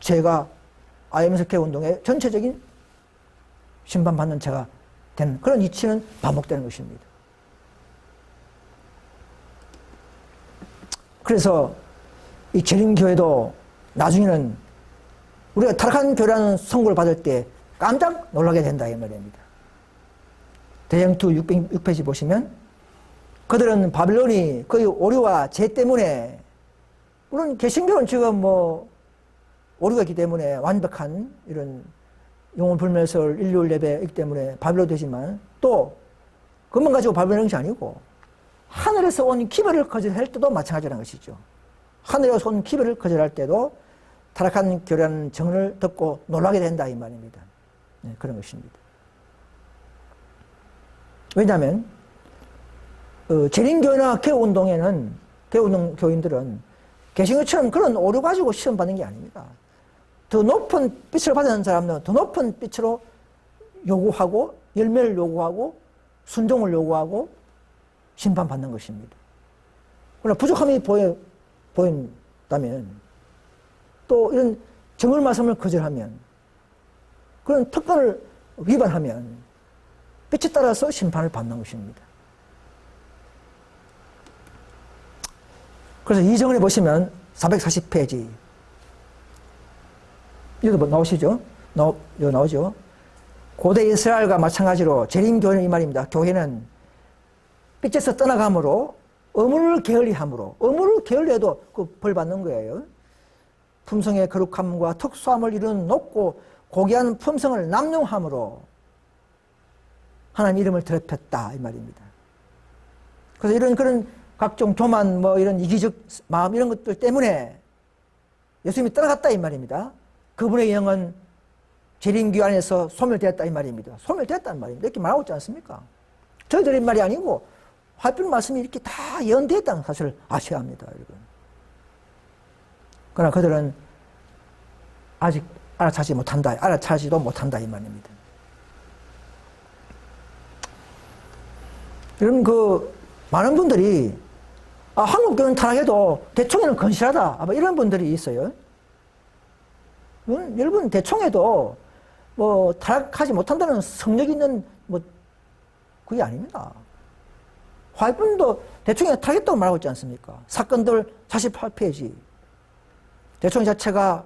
죄가 IMS 개혁운동의 전체적인 심판받는 죄가 된 그런 이치는 반복되는 것입니다. 그래서 이 재림교회도 나중에는 우리가 타락한 교회라는 선고를 받을 때 깜짝 놀라게 된다 이 말입니다. 대형투 6페이지 보시면 그들은 바빌론이 그의 오류와 죄 때문에 물론 개신교는 지금 뭐 오류가 있기 때문에 완벽한 이런 영혼불멸설 인류를 예배이기 때문에 바빌론 되지만 또 그것만 가지고 바빌론인 것이 아니고 하늘에서 온 기별을 거절할 때도 마찬가지라는 것이죠. 하늘에서 온 기별을 거절할 때도 타락한 교회라는 정을 듣고 놀라게 된다 이 말입니다. 네, 그런 것입니다. 왜냐하면 재림교회나 개혁운동에는 개혁운동 교인들은 개신교처럼 그런 오류 가지고 시험 받는 게 아닙니다. 더 높은 빛을 받는 사람은 더 높은 빛으로 요구하고 열매를 요구하고 순종을 요구하고 심판받는 것입니다. 그러나 부족함이 보인다면 또 이런 정을 말씀을 거절하면 그런 특권을 위반하면 빛에 따라서 심판을 받는 것입니다. 그래서 이정원에 보시면 440페이지 여기도 나오시죠? 여기 나오죠? 고대 이스라엘과 마찬가지로 재림교회는 이 말입니다. 교회는 빛에서 떠나감으로 어물을 게을리함으로 어물을 게을리해도 그 벌 받는 거예요. 품성의 거룩함과 특수함을 이루는 높고 고귀한 품성을 남용함으로 하나님 이름을 더럽혔다 이 말입니다. 그래서 이런 그런 각종 교만 뭐 이런 이기적 마음 이런 것들 때문에 예수님이 떠나갔다 이 말입니다. 그분의 영은 재림교회 안에서 소멸되었다 이 말입니다. 소멸되었다는 말입니다. 이렇게 말하고 있지 않습니까? 저희들의 말이 아니고 화필 말씀이 이렇게 다 예언되었다는 사실을 아셔야 합니다, 여러분. 그러나 그들은 아직 알아차지도 못한다 이 말입니다. 여러분 많은 분들이 한국교회는 타락해도 대총회는 건실하다 이런 분들이 있어요. 여러분 대총회도 뭐 타락하지 못한다는 성력 있는 그게 아닙니다. 화이분도 대총회가 타락했다고 말하고 있지 않습니까? 사건들 48페이지 대총회 자체가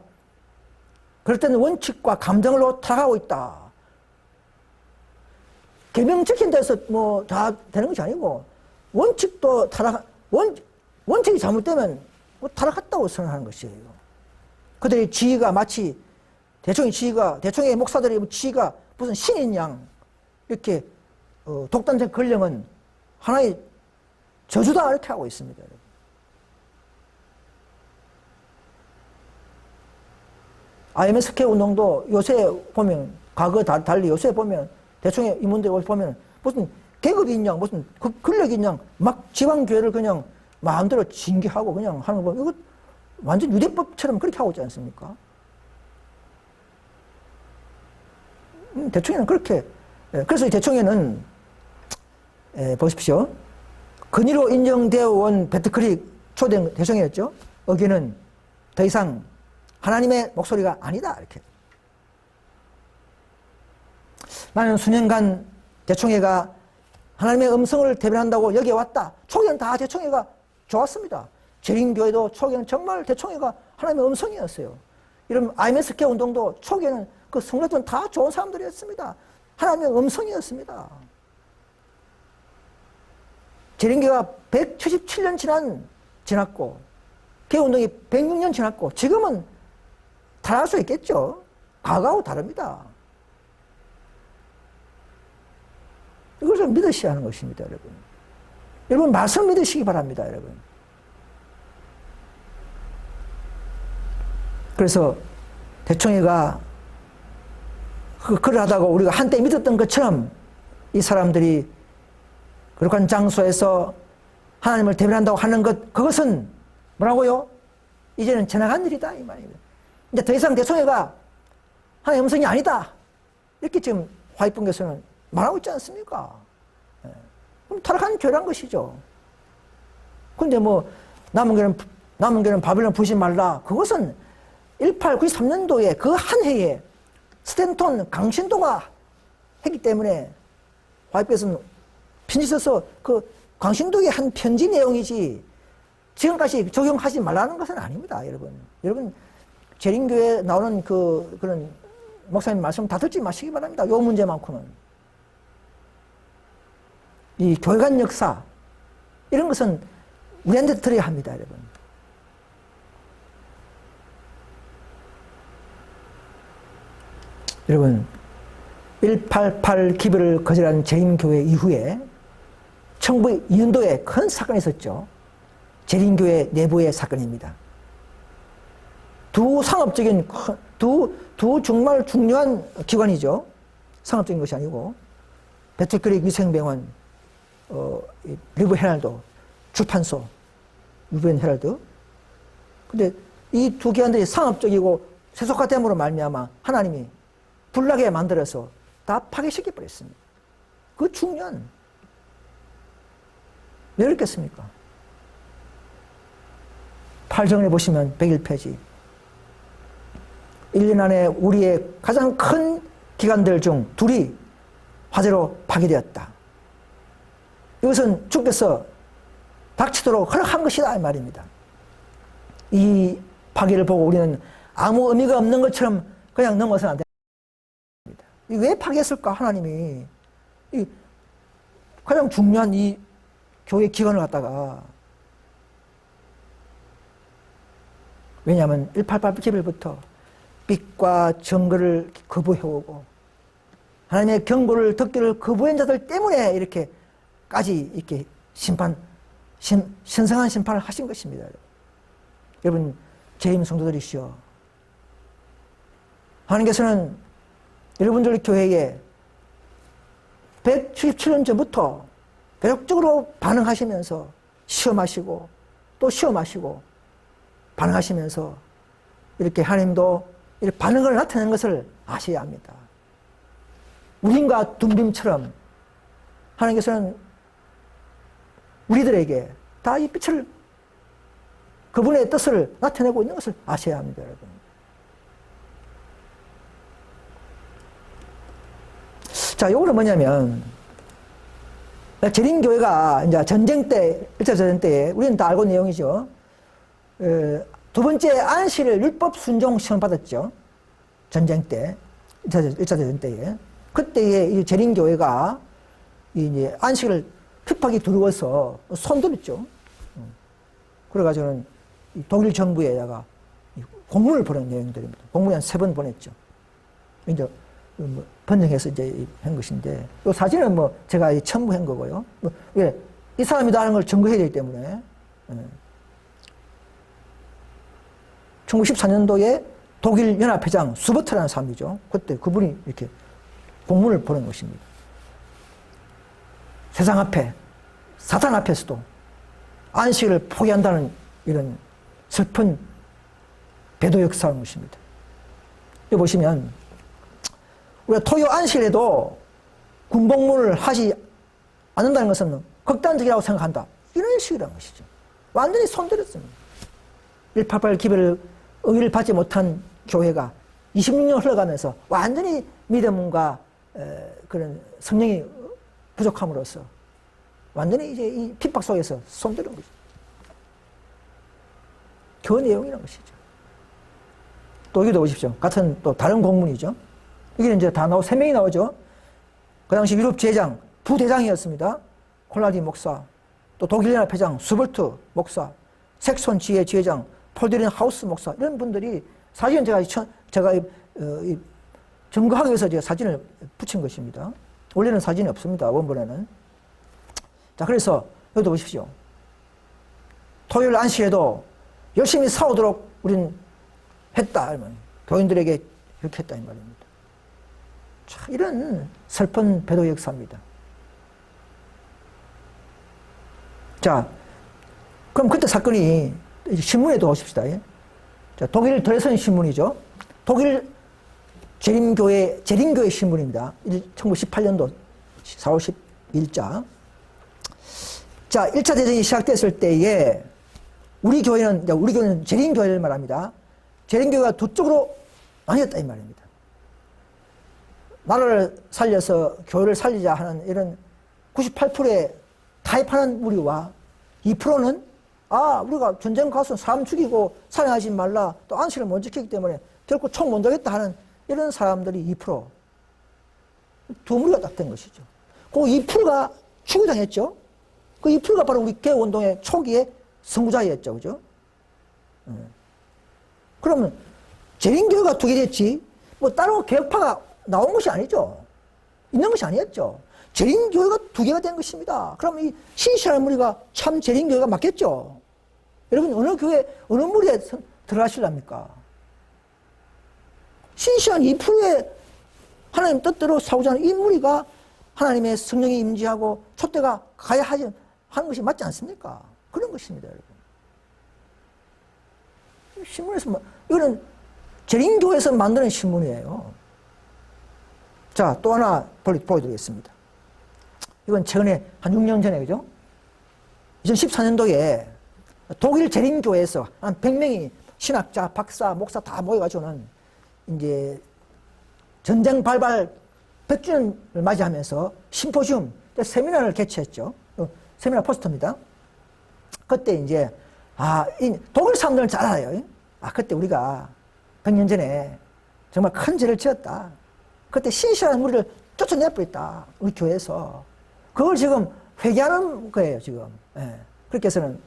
그럴 때는 원칙과 감정으로 타락하고 있다. 계명 지킨 데서 다 되는 것이 아니고 원칙도 원칙이 잘못되면 타락했다고 선언하는 것이에요. 그들의 지위가 마치 대총회 목사들의 지위가 무슨 신인 양 이렇게 독단적 권력은 하나의 저주다 이렇게 하고 있습니다. IMS 개혁운동도 요새 보면 과거 달리 요새 보면 대충의 임원들 보면 무슨 계급이 있냐 무슨 권력이 있냐 막 지방교회를 그냥 마음대로 징계하고 그냥 하는 거 보면 이거 완전 유대법처럼 그렇게 하고 있지 않습니까? 대충에는 그렇게 그래서 이 대충에는 보십시오. 근위로 인정되어 온 베트크릭 초대 대성이었죠. 여기는 더 이상 하나님의 목소리가 아니다 이렇게 나는 수년간 대총회가 하나님의 음성을 대변한다고 여기에 왔다. 초기에는 다 대총회가 좋았습니다. 재림교회도 초기에는 정말 대총회가 하나님의 음성이었어요. 이런 IMSK 운동도 초기에는 그 성도들은 다 좋은 사람들이었습니다. 하나님의 음성이었습니다. 재림교회가 177년 지났고 개운동이 106년 지났고 지금은 달할 수 있겠죠. 과거하고 다릅니다. 이것을 믿으셔야 하는 것입니다, 여러분. 여러분, 말씀 믿으시기 바랍니다, 여러분. 그래서 대총회가 그를 하다가 우리가 한때 믿었던 것처럼 이 사람들이 거룩한 장소에서 하나님을 대변한다고 하는 것, 그것은 뭐라고요? 이제는 지나간 일이다, 이 말입니다. 이제 더 이상 대총회가 하나님의 음성이 아니다. 이렇게 지금 화이pun교에서는 말하고 있지 않습니까? 예. 그럼 타락한 교회란 것이죠. 근데 뭐, 남은 교회는 바벨론 부수지 말라. 그것은 1893년도에 그 한 해에 스탠톤 강신도가 했기 때문에 화이pun교에서는 편지 써서 그 강신도의 한 편지 내용이지 지금까지 적용하지 말라는 것은 아닙니다, 여러분. 여러분, 재림교회에 나오는 그런 목사님 말씀 다 듣지 마시기 바랍니다. 요 문제만큼은. 이 교회 간 역사, 이런 것은 우리한테 들어야 합니다, 여러분. 여러분, 188 기별을 거절한 재림교회 이후에 1902년도에 큰 사건이 있었죠. 재림교회 내부의 사건입니다. 두 상업적인, 두 정말 중요한 기관이죠. 상업적인 것이 아니고, 배틀크릭 위생병원, 리브 헤럴드, 출판소, 리브 헤럴드. 근데 이 두 기관들이 상업적이고 세속화됨으로 말미암아 하나님이 불나게 만들어서 다 파괴시켜 버렸습니다. 그 중요한, 왜 그렇겠습니까? 8정에 보시면 101페이지. 1년 안에 우리의 가장 큰 기관들 중 둘이 화재로 파괴되었다. 이것은 주께서 닥치도록 허락한 것이다, 이 말입니다. 이 파괴를 보고 우리는 아무 의미가 없는 것처럼 그냥 넘어서는 안 됩니다. 왜 파괴했을까, 하나님이? 이 가장 중요한 이 교회 기관을 갖다가. 왜냐하면 188 기별부터 빛과 정거를 거부해오고 하나님의 경고를 듣기를 거부한 자들 때문에 이렇게까지 이렇게 신성한 심판을 하신 것입니다. 여러분, 재림 성도들이시여, 하나님께서는 여러분들 교회에 177년 전부터 계속적으로 반응하시면서 시험하시고 또 시험하시고 반응하시면서 이렇게 하나님도 이렇게 반응을 나타내는 것을 아셔야 합니다. 우림과 둠빔처럼 하나님께서는 우리들에게 다 이 빛을, 그분의 뜻을 나타내고 있는 것을 아셔야 합니다, 여러분. 자, 요거는 뭐냐면, 재림교회가 이제 전쟁 때, 1차 전쟁 때에, 우리는 다 알고 있는 내용이죠. 두 번째 안식일 율법 순종 시험 받았죠. 전쟁 때, 1차 전쟁 때에. 그때에 이 재림교회가 이제 안식일을 핍박이 두려워서 손들었죠. 그래가지고는 독일 정부에다가 공문을 보낸 내용들입니다. 공문이 한 3번 보냈죠. 이제 번역해서 이제 한 것인데, 이 사진은 뭐 제가 첨부한 거고요. 왜? 이 사람이다 하는 걸 증거해야 되기 때문에. 1914년도에 독일 연합회장 수버트라는 사람이죠. 그때 그분이 이렇게 공문을 보낸 것입니다. 세상 앞에, 사탄 앞에서도 안식일을 포기한다는 이런 슬픈 배도 역사인 것입니다. 여기 보시면, 우리가 토요 안식일에도 군복무를 하지 않는다는 것은 극단적이라고 생각한다. 이런 식이라는 것이죠. 완전히 손들었습니다. 188 기별을 의의를 받지 못한 교회가 26년 흘러가면서 완전히 믿음과 그런 성령이 부족함으로써 완전히 이제 이 핍박 속에서 손들은 거죠. 그 내용이라는 것이죠. 또 여기도 보십시오. 같은 또 다른 공문이죠. 여기는 이제 다 나오고 3명이 나오죠. 그 당시 유럽 제장, 부대장이었습니다. 콜라디 목사, 또 독일 연합회장 수벌트 목사, 색손 지혜 지회장, 폴드린 하우스 목사, 이런 분들이 사진은 제가 증거하기 위해서 제가 사진을 붙인 것입니다. 원래는 사진이 없습니다. 원본에는. 자, 그래서 여기도 보십시오. 토요일 안식에도 열심히 싸우도록 우리는 했다. 교인들에게 이렇게 했다 이 말입니다. 자, 이런 슬픈 배도 역사입니다. 자, 그럼 그때 사건이 신문에도 보십시다. 자, 독일 드레슨 신문이죠. 독일 재림교회 신문입니다. 1918년도 4월 10일자. 자, 1차 대전이 시작됐을 때에 우리 교회는 재림교회를 말합니다. 재림교회가 두 쪽으로 나뉘었다 이 말입니다. 나라를 살려서 교회를 살리자 하는 이런 98%의 타협하는 무리와 2%는 우리가 전쟁 가서 사람 죽이고 살해하지 말라, 또 안식을 못 지키기 때문에 결코 총 못 들겠다 하는 이런 사람들이 2%. 두 무리가 딱 된 것이죠. 그 2%가 추구당했죠. 그 2%가 바로 우리 개혁운동의 초기에 선구자였죠. 그죠? 그러면 재림교회가 두 개 됐지, 뭐 따로 개혁파가 나온 것이 아니죠. 있는 것이 아니었죠. 재림교회가 두 개가 된 것입니다. 그럼 이 신시할 무리가 참 재림교회가 맞겠죠. 여러분, 어느 교회, 어느 무리에 들어가실랍니까? 신시한 2%의 하나님 뜻대로 싸우지 않은 이 무리가 하나님의 성령이 임재하고 촛대가 가야 하는 것이 맞지 않습니까? 그런 것입니다, 여러분. 신문에서, 이거는 재림교회에서 만드는 신문이에요. 자, 또 하나 보여드리겠습니다. 이건 최근에 한 6년 전에, 그죠? 2014년도에 독일 재림교회에서 한 100명이 신학자, 박사, 목사 다 모여가지고는 이제 전쟁 발발 100주년을 맞이하면서 심포지움, 세미나를 개최했죠. 세미나 포스터입니다. 그때 이제, 이 독일 사람들은 잘 알아요. 그때 우리가 100년 전에 정말 큰 죄를 지었다. 그때 신실한 무리를 쫓아내버렸다. 우리 교회에서. 그걸 지금 회개하는 거예요, 지금. 예. 그렇게 해서는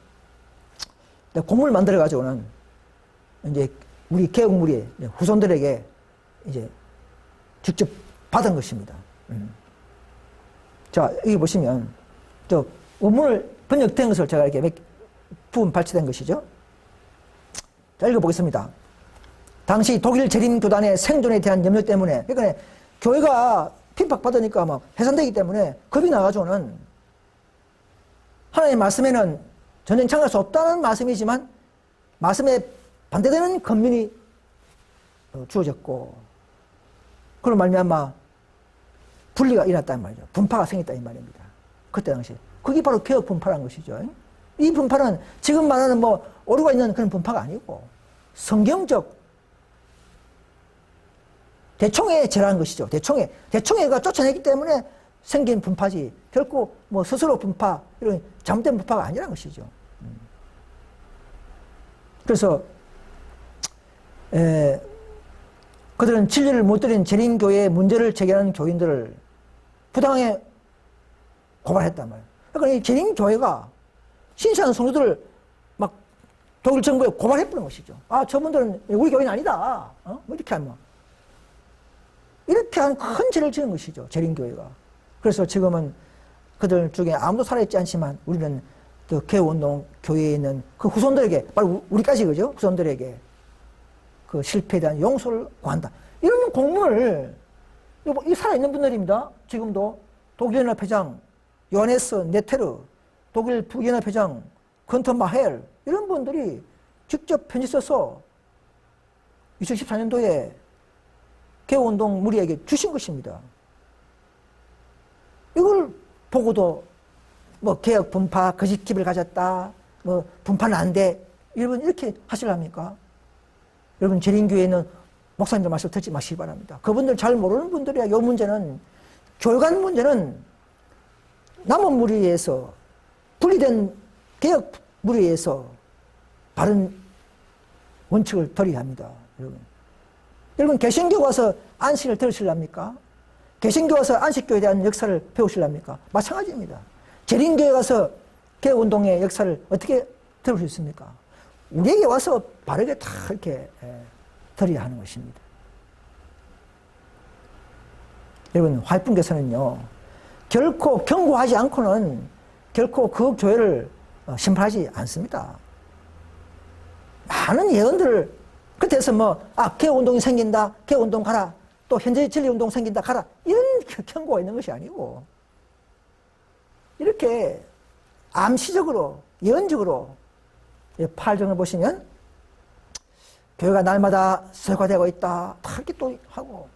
공문을 만들어가지고는 이제 우리 개혁무리 후손들에게 이제 직접 받은 것입니다. 자, 여기 보시면 저 원문을 번역된 것을 제가 이렇게 몇 부분 발췌된 것이죠. 자, 읽어보겠습니다. 당시 독일 재림교단의 생존에 대한 염려 때문에, 그러니까 교회가 핍박받으니까 막 해산되기 때문에 겁이 나가지고는 하나님의 말씀에는 전쟁 참가할 수 없다는 말씀이지만 말씀에 반대되는 권면이 주어졌고, 그런 말미암아 분리가 일어났단 말이죠. 분파가 생겼다 이 말입니다. 그때 당시. 그게 바로 개혁 분파라는 것이죠. 이 분파는 지금 말하는 뭐 오류가 있는 그런 분파가 아니고 성경적 대총회의 죄라는 것이죠. 대총회가 쫓아내기 때문에 생긴 분파지, 결코 뭐 스스로 분파, 이런 잘못된 분파가 아니라는 것이죠. 그래서 그들은 진리를 못 들인 재림교회의 문제를 제기하는 교인들을 부당하게 고발했단 말이에요. 그러니까 이 재림교회가 신시한 성도들을 막 독일 정부에 고발해버린 것이죠. 저분들은 우리 교회는 아니다. 뭐 이렇게 하면. 이렇게 한 큰 죄를 지은 것이죠. 재림교회가. 그래서 지금은 그들 중에 아무도 살아있지 않지만 우리는 그 개혁운동 교회에 있는 그 후손들에게, 바로 우리까지, 그죠? 후손들에게 그 실패에 대한 용서를 구한다. 이런 공문을, 이 살아있는 분들입니다. 지금도 독일연합회장 요하네스 네테르, 독일 북연합회장 건터 마헬, 이런 분들이 직접 편지 써서 2014년도에 개혁운동 무리에게 주신 것입니다. 이걸 보고도 뭐 개혁 분파 거짓기를 가졌다, 뭐 분파는 안 돼, 여러분 이렇게 하시랍니까? 여러분 재림교회에 있는 목사님들 말씀 듣지 마시기 바랍니다. 그분들 잘 모르는 분들이야. 이 문제는 교육안 문제는 남은 무리에서 분리된 개혁 무리에서 바른 원칙을 들여야 합니다. 여러분 개신교 와서 안식을 들으실랍니까? 개신교 와서 안식교에 대한 역사를 배우실랍니까? 마찬가지입니다. 재림교에 가서 개혁운동의 역사를 어떻게 들을 수 있습니까? 우리에게 와서 바르게 다 이렇게 들어야 하는 것입니다. 여러분, 화이pun교사는요, 결코 경고하지 않고는 결코 그 교회를 심판하지 않습니다. 많은 예언들을 그때서 개혁운동이 생긴다, 개혁운동 가라, 또 현재 진리운동 생긴다, 가라, 이런 경고가 있는 것이 아니고, 이렇게 암시적으로, 예언적으로 8장을 보시면 교회가 날마다 세속화되고 있다, 다 이렇게 또 하고,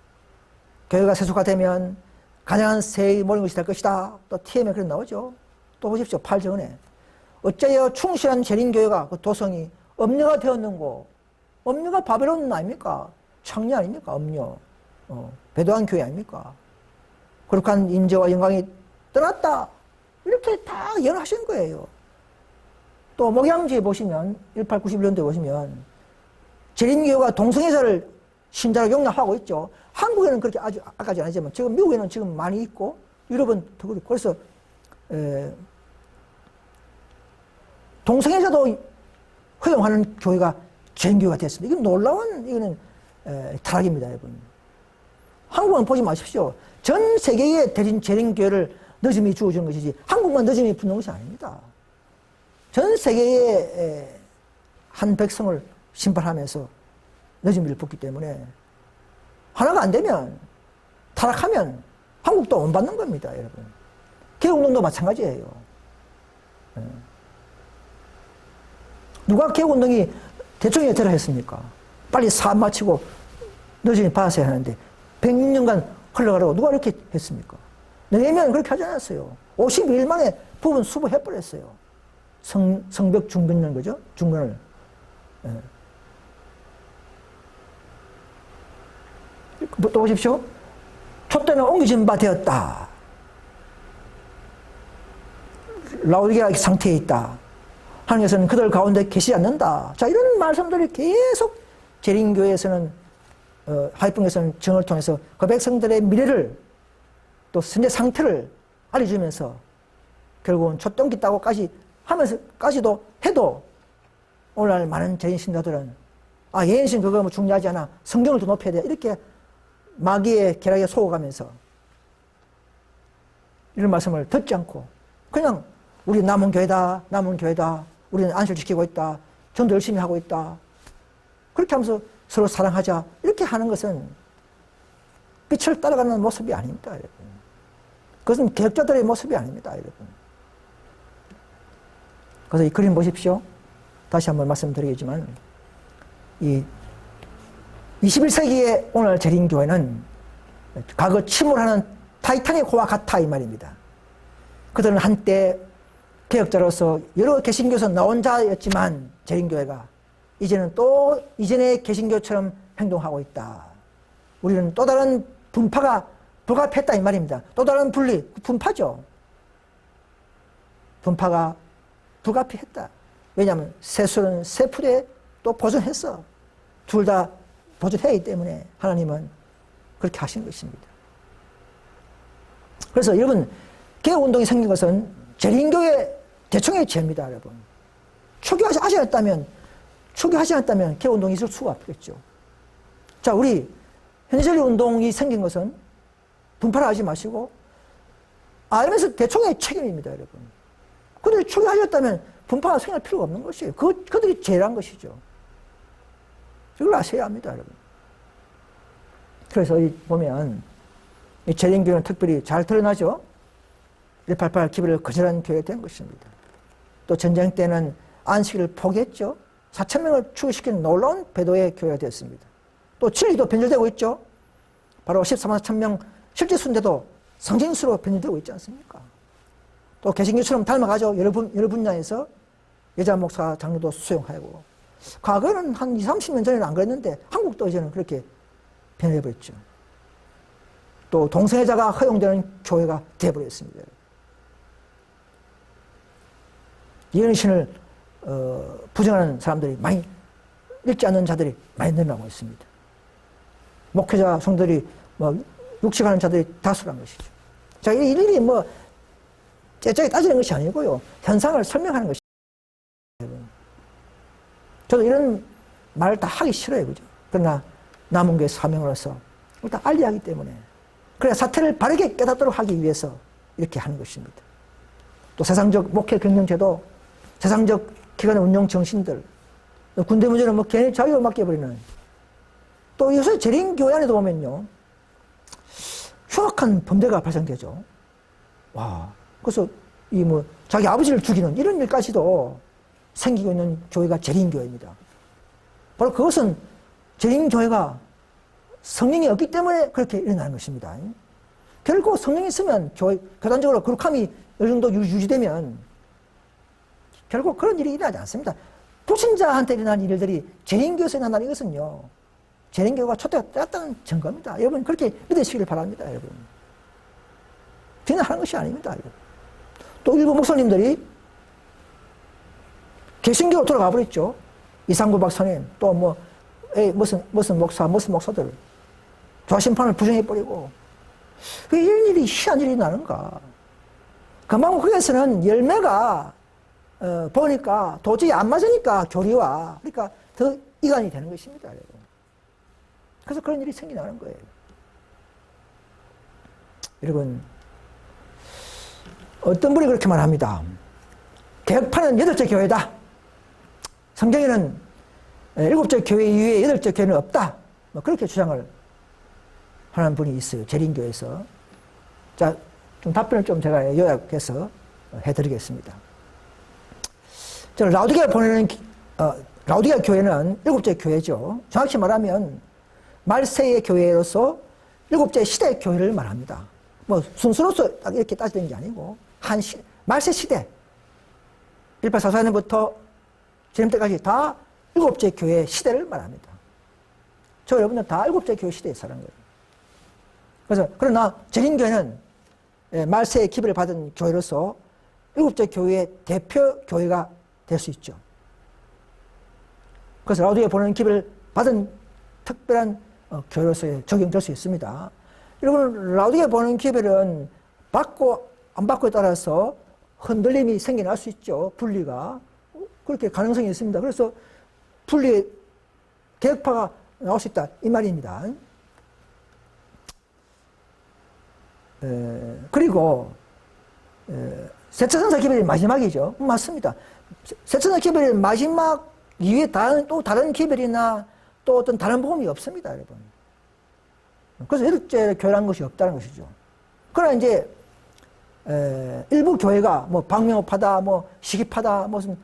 교회가 세속화되면 가장한 새의 모든 것이 될 것이다, 또 TM에 그런 나오죠. 또 보십시오. 8장에 어째여 충실한 재림교회가 그 도성이 엄녀가 되었는고, 엄녀가 바벨론 아닙니까? 창녀 아닙니까? 엄녀. 배도한 교회 아닙니까? 거룩한 임재와 영광이 떠났다. 이렇게 다 예언하신 거예요. 또 목양지에 보시면 1891년도에 보시면 재림교회가 동성애자를 신자로 용납하고 있죠. 한국에는 그렇게 아주 아까지 아니지만 지금 미국에는 지금 많이 있고 유럽은 더 그렇고 그래서 동성애자도 허용하는 교회가 재림교회가 됐습니다. 이건 놀라운 이거는 타락입니다, 여러분. 한국은 보지 마십시오. 전 세계에 재림교회를 늦음이 주어지는 것이지 한국만 늦음이 붙는 것이 아닙니다. 전 세계의 한 백성을 심판하면서 늦음이 붙기 때문에 하나가 안 되면 타락하면 한국도 원 받는 겁니다, 여러분. 개혁운동도 마찬가지예요. 누가 개혁운동이 대충에 들어 했습니까? 빨리 사업 마치고 늦음이 받았어야 하는데 106년간 흘러가라고 누가 이렇게 했습니까? 느헤미야는 그렇게 하지 않았어요. 51일 만에 부분 수부해버렸어요. 성벽 중변을, 그죠? 중간을. 또 보십시오. 촛대는 옮겨진 바 되었다. 라오디게아 상태에 있다. 하나님께서는 그들 가운데 계시지 않는다. 자, 이런 말씀들이 계속 재림교회에서는 화이pun에서는 증언을 통해서 그 백성들의 미래를 또 현재 상태를 알려주면서 결국은 촛동기 따고까지 하면서까지도 해도 오늘날 많은 재인 신자들은 예인신 그거 뭐 중요하지 않아, 성경을 더 높여야 돼, 이렇게 마귀의 계략에 속아가면서 이런 말씀을 듣지 않고 그냥 우리 남은 교회다, 우리는 안식을 지키고 있다, 전도 열심히 하고 있다, 그렇게 하면서 서로 사랑하자, 이렇게 하는 것은 빛을 따라가는 모습이 아닙니다, 여러분. 그것은 개혁자들의 모습이 아닙니다, 여러분. 그래서 이 그림 보십시오. 다시 한번 말씀드리겠지만 이 21세기의 오늘 재림교회는 과거 침몰하는 타이타닉 호와 같아, 이 말입니다. 그들은 한때 개혁자로서 여러 개신교에서 나온 자였지만 재림교회가 이제는 또 이전의 개신교처럼 행동하고 있다. 우리는 또 다른 분파가 불가피했다, 이 말입니다. 또 다른 분리, 분파죠. 분파가 불가피했다. 왜냐하면 세술은 세풀에 또 보존했어. 둘 다 보존했기 때문에 하나님은 그렇게 하신 것입니다. 그래서 여러분, 개혁운동이 생긴 것은 재림교회 대충의 죄입니다, 여러분. 초기하지 않았다면 개혁운동이 있을 수가 없겠죠. 자, 우리 현재운동이 생긴 것은 분파를 하지 마시고 알면서 대충의 책임입니다, 여러분. 그들이 초기하셨다면 분파가 생길 필요가 없는 것이에요. 그들이 죄란 것이죠. 이걸 아셔야 합니다, 여러분. 그래서 보면 이 재림교회는 특별히 잘 드러나죠. 188 기별을 거절한 교회가 된 것입니다. 또 전쟁 때는 안식일을 포기했죠. 4,000명을 죽이시키는 놀라운 배도의 교회가 되었습니다. 또 진리도 변질되고 있죠. 바로 14만 4,000명 실제 수인데도 성징수로 변질되고 있지 않습니까? 또 개신교처럼 닮아가죠. 여러 분야에서 여자 목사 장로도 수용하고. 과거에는 한 20, 30년 전에는 안 그랬는데 한국도 이제는 그렇게 변해버렸죠. 또 동성애자가 허용되는 교회가 되어버렸습니다. 이런 신을 부정하는 사람들이 많이, 읽지 않는 자들이 많이 늘어나고 있습니다. 목회자 성들이 육식하는 자들이 다수란 것이죠. 자, 일일이 째째하게 따지는 것이 아니고요, 현상을 설명하는 것이죠. 저도 이런 말을 다 하기 싫어요, 그죠? 그러나 남은 교회 사명으로서 일단 알려야 하기 때문에, 그래야 사태를 바르게 깨닫도록 하기 위해서 이렇게 하는 것입니다. 또 세상적 목회 경영제도, 세상적 기관의 운영 정신들, 군대 문제는 괜히 자기가 맡겨버리는, 또 요새 재림교회 안에도 보면요, 흉악한 범죄가 발생되죠. 와, 그래서 자기 아버지를 죽이는 이런 일까지도 생기고 있는 교회가 재림교회입니다. 바로 그것은 재림교회가 성령이 없기 때문에 그렇게 일어나는 것입니다. 결국 성령이 있으면 교단적으로 거룩함이 어느 정도 유지되면 결국 그런 일이 일어나지 않습니다. 불신자한테 일어난 일들이 재림교회에서 일어난다는 이것은요, 재림교회가 촛대가 떴다는 증거입니다. 여러분 그렇게 믿으시길 바랍니다. 여러분 비난하는 것이 아닙니다. 여러분. 또 일부 목사님들이 개신교로 돌아가 버렸죠. 이상구 박사님, 또 무슨 목사들 좌심판을 부정해버리고, 왜 이런 일이 희한 일이 나는가? 그만큼 거기에서는 열매가 보니까 도저히 안 맞으니까 교리와, 그러니까 더 이간이 되는 것입니다. 여러분. 그래서 그런 일이 생겨나는 거예요. 여러분, 어떤 분이 그렇게 말합니다. 개혁파는 8째 교회다. 성경에는 7째 교회 이외에 8째 교회는 없다. 그렇게 주장을 하는 분이 있어요. 재림교에서. 자, 좀 답변을 좀 제가 요약해서 해드리겠습니다. 저는 라우디게아 라우디게아 교회는 7째 교회죠. 정확히 말하면 말세의 교회로서 7째 시대 교회를 말합니다. 순서로서 딱 이렇게 따지는 게 아니고, 말세 시대, 1844년부터 재림 때까지 다 7째 교회 시대를 말합니다. 저 여러분들 다 7째 교회 시대에 사는 거예요. 그래서, 그러나 재림교회는 말세의 기별을 받은 교회로서 7째 교회의 대표 교회가 될 수 있죠. 그래서 라우디게아 보내는 기별을 받은 특별한 교회로서 적용될 수 있습니다. 여러분, 라우디게아 보내는 기별은 받고 안 받고에 따라서 흔들림이 생겨날 수 있죠. 분리가. 그렇게 가능성이 있습니다. 그래서 분리, 개혁파가 나올 수 있다. 이 말입니다. 그리고 세차선사 기별이 마지막이죠. 맞습니다. 세차선사 기별이 마지막 이후에 또 다른 기별이나 또 어떤 다른 복음이 없습니다. 여러분. 그래서 8째 교회라는 것이 없다는 것이죠. 그러나 이제 일부 교회가 방명업하다, 시기파다, 무슨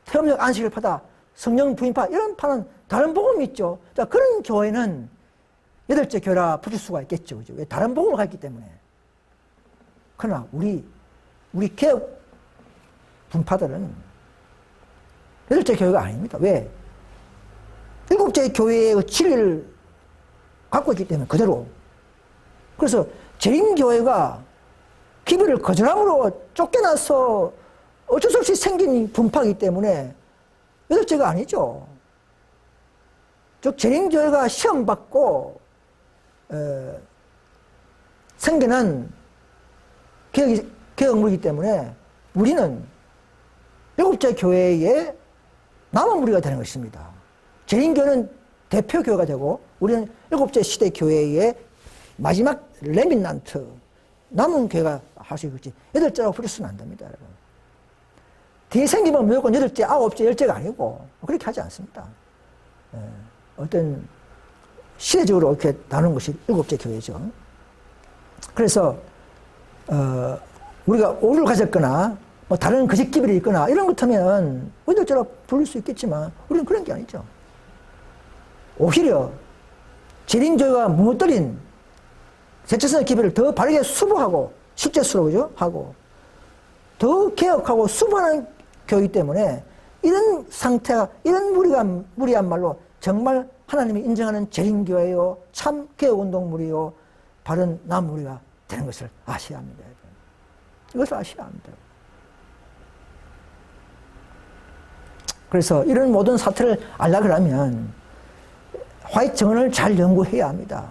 태음력 안식을 파다, 성령 부인파, 이런 파는 다른 복음이 있죠. 자, 그런 교회는 8째 교회라 부를 수가 있겠죠. 그죠? 왜? 다른 복음을 갖기 때문에. 그러나 우리 개혁 분파들은 8째 교회가 아닙니다. 왜? 7째 교회의 진리를 갖고 있기 때문에 그대로. 그래서 재림교회가 기별을 거절함으로 쫓겨나서 어쩔 수 없이 생긴 분파이기 때문에 8째가 아니죠. 즉 재림교회가 시험받고 생겨난 개혁물이기 때문에 우리는 7째 교회의 남은 무리가 되는 것입니다. 재림교회는 대표교회가 되고 우리는 7째 시대 교회의 마지막 레민난트, 남은 교회가 할 수 있겠지. 8째라고 부를 수는 안 됩니다, 여러분. 뒤에 생기면 무조건 8째, 9째, 10째가 아니고 그렇게 하지 않습니다. 어떤 시대적으로 이렇게 나누는 것이 7째 교회죠. 그래서 우리가 오류를 가졌거나 다른 거짓기별이 있거나 이런 것 하면 8째라고 부를 수 있겠지만 우리는 그런 게 아니죠. 오히려 재림교회가 무너뜨린 세차선의 기별을 더 바르게 수부하고 실제수로 그죠? 하고 더 개혁하고 수부하는 교회이기 때문에 이런 상태가, 이런 무리한 말로 정말 하나님이 인정하는 재림교회요, 참 개혁운동물이요, 바른 나무리가 되는 것을 아셔야 합니다. 이것을 아셔야 합니다. 그래서 이런 모든 사태를 알려고 하면 화이트 정언을 잘 연구해야 합니다.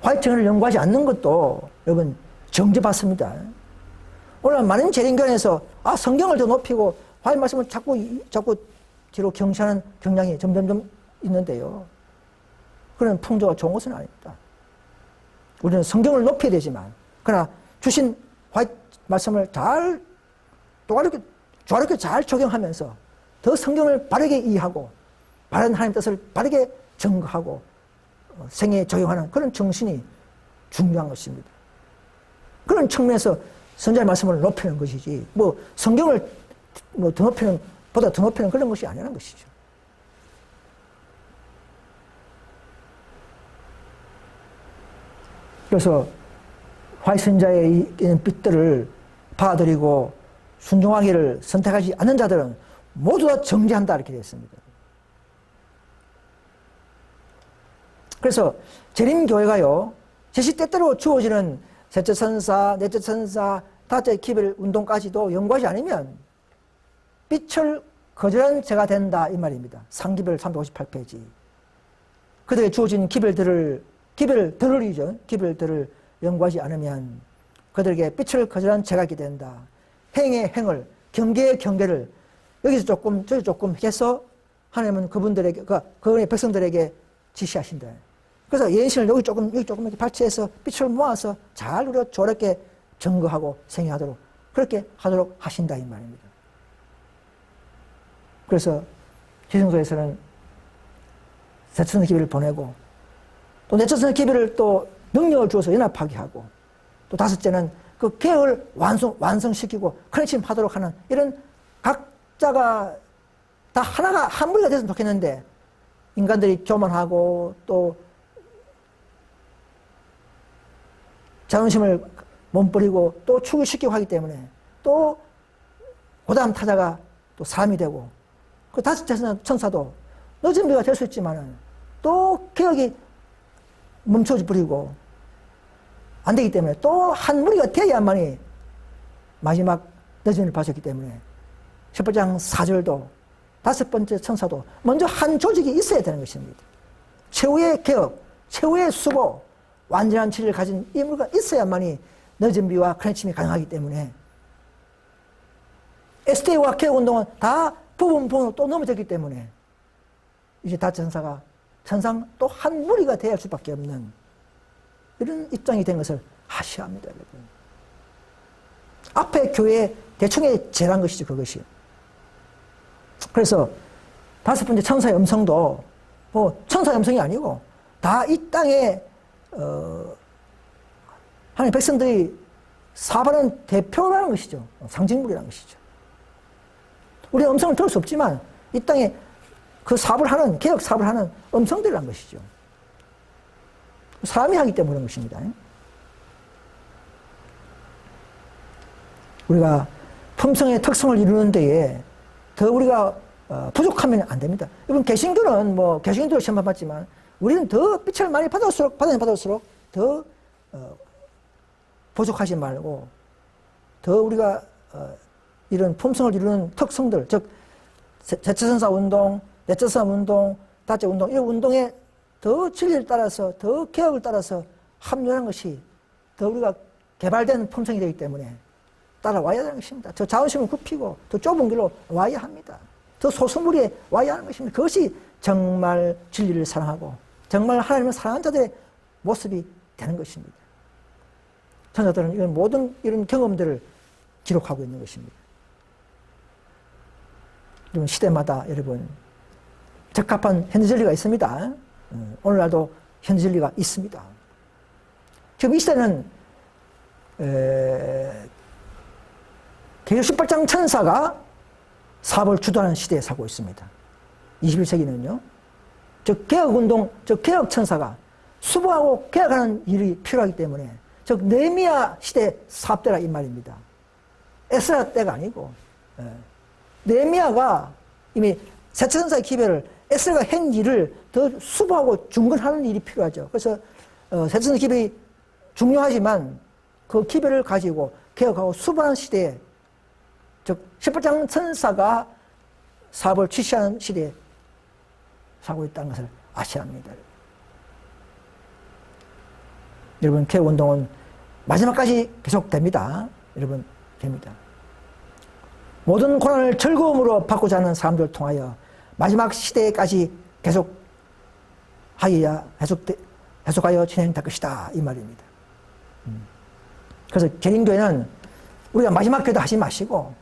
화이트 정언을 연구하지 않는 것도 여러분 정죄받습니다. 오늘 많은 재림교회에서 성경을 더 높이고 화이트 말씀을 자꾸 뒤로 경시하는 경향이 점점점 있는데요. 그런 풍조가 좋은 것은 아닙니다. 우리는 성경을 높여야 되지만 그러나 주신 화이트 말씀을 잘 조화롭게 잘 적용하면서 더 성경을 바르게 이해하고 바른 하나님 뜻을 바르게 증거하고 생애에 적용하는 그런 정신이 중요한 것입니다. 그런 측면에서 선자의 말씀을 높이는 것이지 성경을 더 높이는 그런 것이 아니라는 것이죠. 그래서 화이트 선자의 빛들을 받아들이고 순종하기를 선택하지 않는 자들은 모두 다 정죄한다 이렇게 되어 있습니다. 그래서 재림교회가요, 제시때때로 주어지는 셋째 천사, 넷째 천사, 다째 기별 운동까지도 연구하지 않으면 빛을 거절한 죄가 된다 이 말입니다. 상기별 358페이지. 그들에게 주어진 기별들을 연구하지 않으면 그들에게 빛을 거절한 죄가 있게 된다. 행의 행을, 경계의 경계를 여기서 조금 저기 조금 해서 하나님은 그분들에게 그분의 백성들에게 지시하신다. 그래서 예신을 여기 조금 이렇게 발치해서 빛을 모아서 잘 우리가 저렇게 증거하고 생애하도록 그렇게 하도록 하신다 이 말입니다. 그래서 지성소에서는 셋째 기별을 보내고 또 넷째 기별을 또 능력을 주어서 연합하게 하고 또 다섯째는 그 계획을 완성시키고 크래침하도록 하는 이런 각자가 다 하나가 한 무리가 됐으면 좋겠는데 인간들이 교만하고 또 자존심을 몸부리고 또 추구시키고 하기 때문에 또 고다음 타자가 또 사람이 되고 그 다섯째 천사도 늦은 비가 될 수 있지만은 또 개혁이 멈춰져 버리고 안 되기 때문에 또 한 무리가 되어야만이 마지막 늦은을 봐줬기 때문에 10장 4절도 다섯 번째 천사도 먼저 한 조직이 있어야 되는 것입니다. 최후의 개혁, 최후의 수보, 완전한 진리를 가진 인물가 있어야만이 늦은 비와 크래침이 가능하기 때문에 SD와 개혁운동은 다 부분으로 또 넘어졌기 때문에 이제 다 천사가 천상 또 한 무리가 돼야 할 수밖에 없는 이런 입장이 된 것을 아셔야 합니다. 여러분. 앞에 교회에 대충의 재란 것이죠. 그것이. 그래서 다섯 번째 천사의 음성도 천사의 음성이 아니고 다 이 땅에 하나님 백성들이 사바는 대표라는 것이죠. 상징물이라는 것이죠. 우리는 음성을 들을 수 없지만 이 땅에 그 사업을 하는, 개혁 사업을 하는 음성들이라는 것이죠. 사람이 하기 때문에 그런 것입니다. 우리가 품성의 특성을 이루는 데에 더 우리가 부족하면 안 됩니다. 여러분, 개신교는 개신교도 시험 받지만 우리는 더 빛을 많이 받을수록 더 부족하지 말고 더 우리가 이런 품성을 이루는 특성들, 즉 제처선사 운동, 넷처선사 운동, 다째 운동, 이 운동에 더 진리를 따라서 더 개혁을 따라서 합류하는 것이 더 우리가 개발된 품성이 되기 때문에 따라와야 하는 것입니다. 더 자존심을 굽히고 더 좁은 길로 와야 합니다. 더 소수무리에 와야 하는 것입니다. 그것이 정말 진리를 사랑하고 정말 하나님을 사랑하는 자들의 모습이 되는 것입니다. 천사들은 이런 모든 이런 경험들을 기록하고 있는 것입니다. 여러분, 시대마다 여러분 적합한 현재 진리가 있습니다. 오늘날도 현재 진리가 있습니다. 지금 이 시대는 계시록 18장 천사가 사업을 주도하는 시대에 살고 있습니다. 21세기는요. 즉 개혁운동, 즉 개혁천사가 수보하고 개혁하는 일이 필요하기 때문에 즉 느헤미야 시대 사업대라 이 말입니다. 에스라 때가 아니고 느헤미야가 이미 세천사의 기별을 에스라가 한 일을 더 수보하고 중건하는 일이 필요하죠. 그래서 세천사 기별이 중요하지만 그 기별을 가지고 개혁하고 수반한 시대에, 즉 십부장 천사가 사업을 취시하는 시대에 살고 있다는 것을 아셔야 합니다. 여러분, 개혁운동은 마지막까지 계속됩니다. 여러분, 됩니다. 모든 고난을 즐거움으로 바꾸자 하는 사람들을 통하여 마지막 시대까지 계속하여 진행될 것이다, 이 말입니다. 그래서 재림교회는 우리가 마지막 교회도 하지 마시고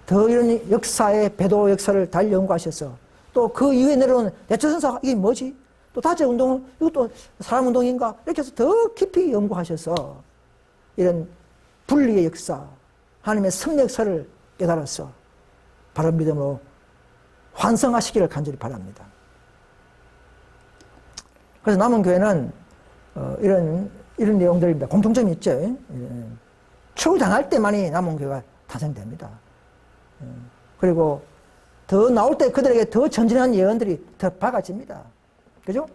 더 이런 역사의 배도 역사를 잘 연구하셔서 또 그 이후에 내려오는 대처선사, 이게 뭐지? 또 다째 운동은 이것도 사람 운동인가? 이렇게 해서 더 깊이 연구하셔서 이런 분리의 역사, 하나님의 승리 역사를 깨달아서 바른 믿음으로 환성하시기를 간절히 바랍니다. 그래서 남은 교회는 이런 내용들입니다. 공통점이 있죠. 추구당할 때만이 남은 교회가 탄생됩니다. 그리고 더 나올 때 그들에게 더 전진한 예언들이 더 밝아집니다. 그죠?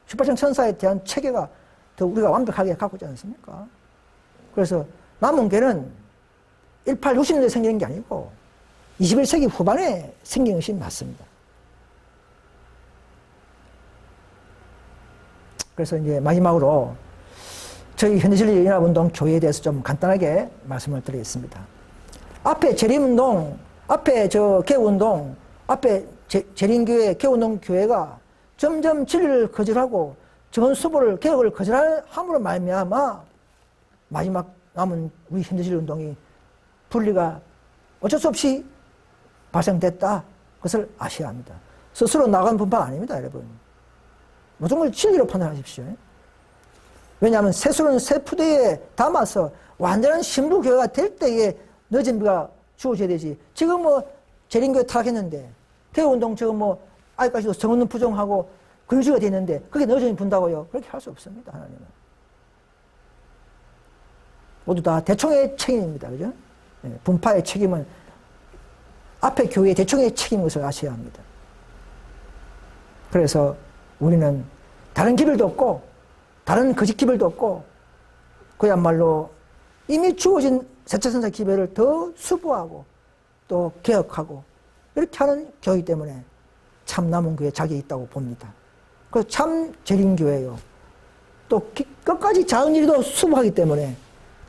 십부장 천사에 대한 체계가 더 우리가 완벽하게 갖고 있지 않습니까? 그래서 남은 교회는 18, 60년대에 생기는 게 아니고 21세기 후반에 생긴 것이 맞습니다. 그래서 이제 마지막으로 저희 현대진리연합운동 교회에 대해서 좀 간단하게 말씀을 드리겠습니다. 앞에 재림운동, 앞에 개혁운동, 앞에 재림교회, 개혁운동 교회가 점점 진리를 거절하고 정언수보를 개혁을 거절함으로 말미암아 마지막 남은 우리 현대진리운동이 분리가 어쩔 수 없이 발생됐다. 그것을 아셔야 합니다. 스스로 나간 분파가 아닙니다, 여러분. 모든 걸 진리로 판단하십시오. 왜냐하면 세술은 새 푸대에 담아서 완전한 신부교회가 될 때에 늦은 비가 주어져야 되지. 지금 재림교회 타락했는데, 개혁운동 지금 아직까지도 정언은 부정하고 근주가 되는데, 그게 늦은 분다고요? 그렇게 할 수 없습니다, 하나님은. 모두 다 대총의 책임입니다, 그죠? 분파의 책임은 앞에 교회의 대총의 책임인 것을 아셔야 합니다. 그래서 우리는 다른 기별도 없고 다른 거짓 기별도 없고 그야말로 이미 주어진 세차선사 기별을 더 수부하고 또 개혁하고 이렇게 하는 교회 때문에 참 남은 교회에 자격이 있다고 봅니다. 그래서 참 재림교회요. 또 끝까지 작은 일도 수부하기 때문에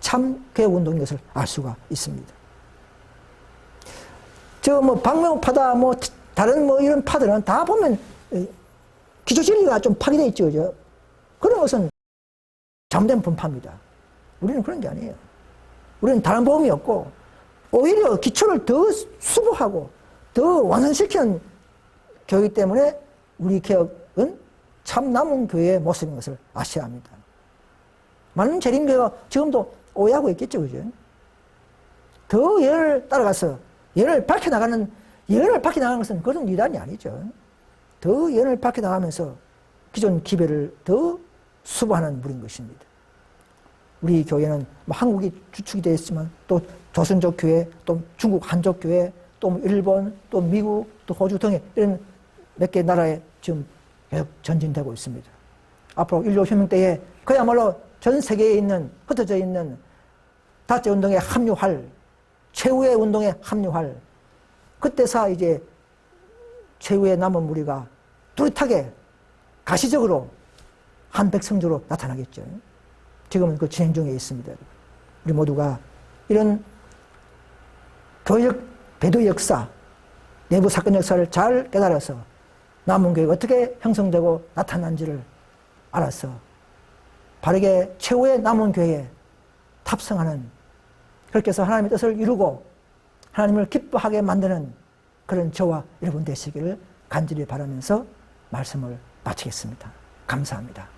참 개혁운동인 것을 알 수가 있습니다. 박명파다 다른 이런 파들은 다 보면 기초 진리가 좀 파괴되어 있죠, 그죠? 그런 것은 잘못된 분파입니다. 우리는 그런 게 아니에요. 우리는 다른 보험이 없고 오히려 기초를 더 수부하고 더 완성시키는 교회이기 때문에 우리 개혁은 참 남은 교회의 모습인 것을 아셔야 합니다. 많은 재림교회가 지금도 오해하고 있겠죠, 그죠? 더 예를 따라가서 예를 밝혀나가는 것은 그런 이단이 아니죠. 더 예를 밝혀나가면서 기존 기별을 더 수부하는 물인 것입니다. 우리 교회는 한국이 주축이 되어 있지만 또 조선족 교회, 또 중국 한족 교회, 또 일본, 또 미국, 또 호주 등의 이런 몇 개 나라에 지금 계속 전진되고 있습니다. 앞으로 인류 혁명 때에 그야말로 전 세계에 있는 흩어져 있는 다째 운동에 합류할 최후의 운동에 합류할 그때서 이제 최후의 남은 무리가 뚜렷하게 가시적으로 한 백성주로 나타나겠죠. 지금은 그 진행 중에 있습니다. 우리 모두가 이런 교회적 배도 역사, 내부 사건 역사를 잘 깨달아서 남은 교회가 어떻게 형성되고 나타난지를 알아서 바르게 최후의 남은 교회에 탑승하는, 그렇게 해서 하나님의 뜻을 이루고 하나님을 기뻐하게 만드는 그런 저와 여러분 되시기를 간절히 바라면서 말씀을 마치겠습니다. 감사합니다.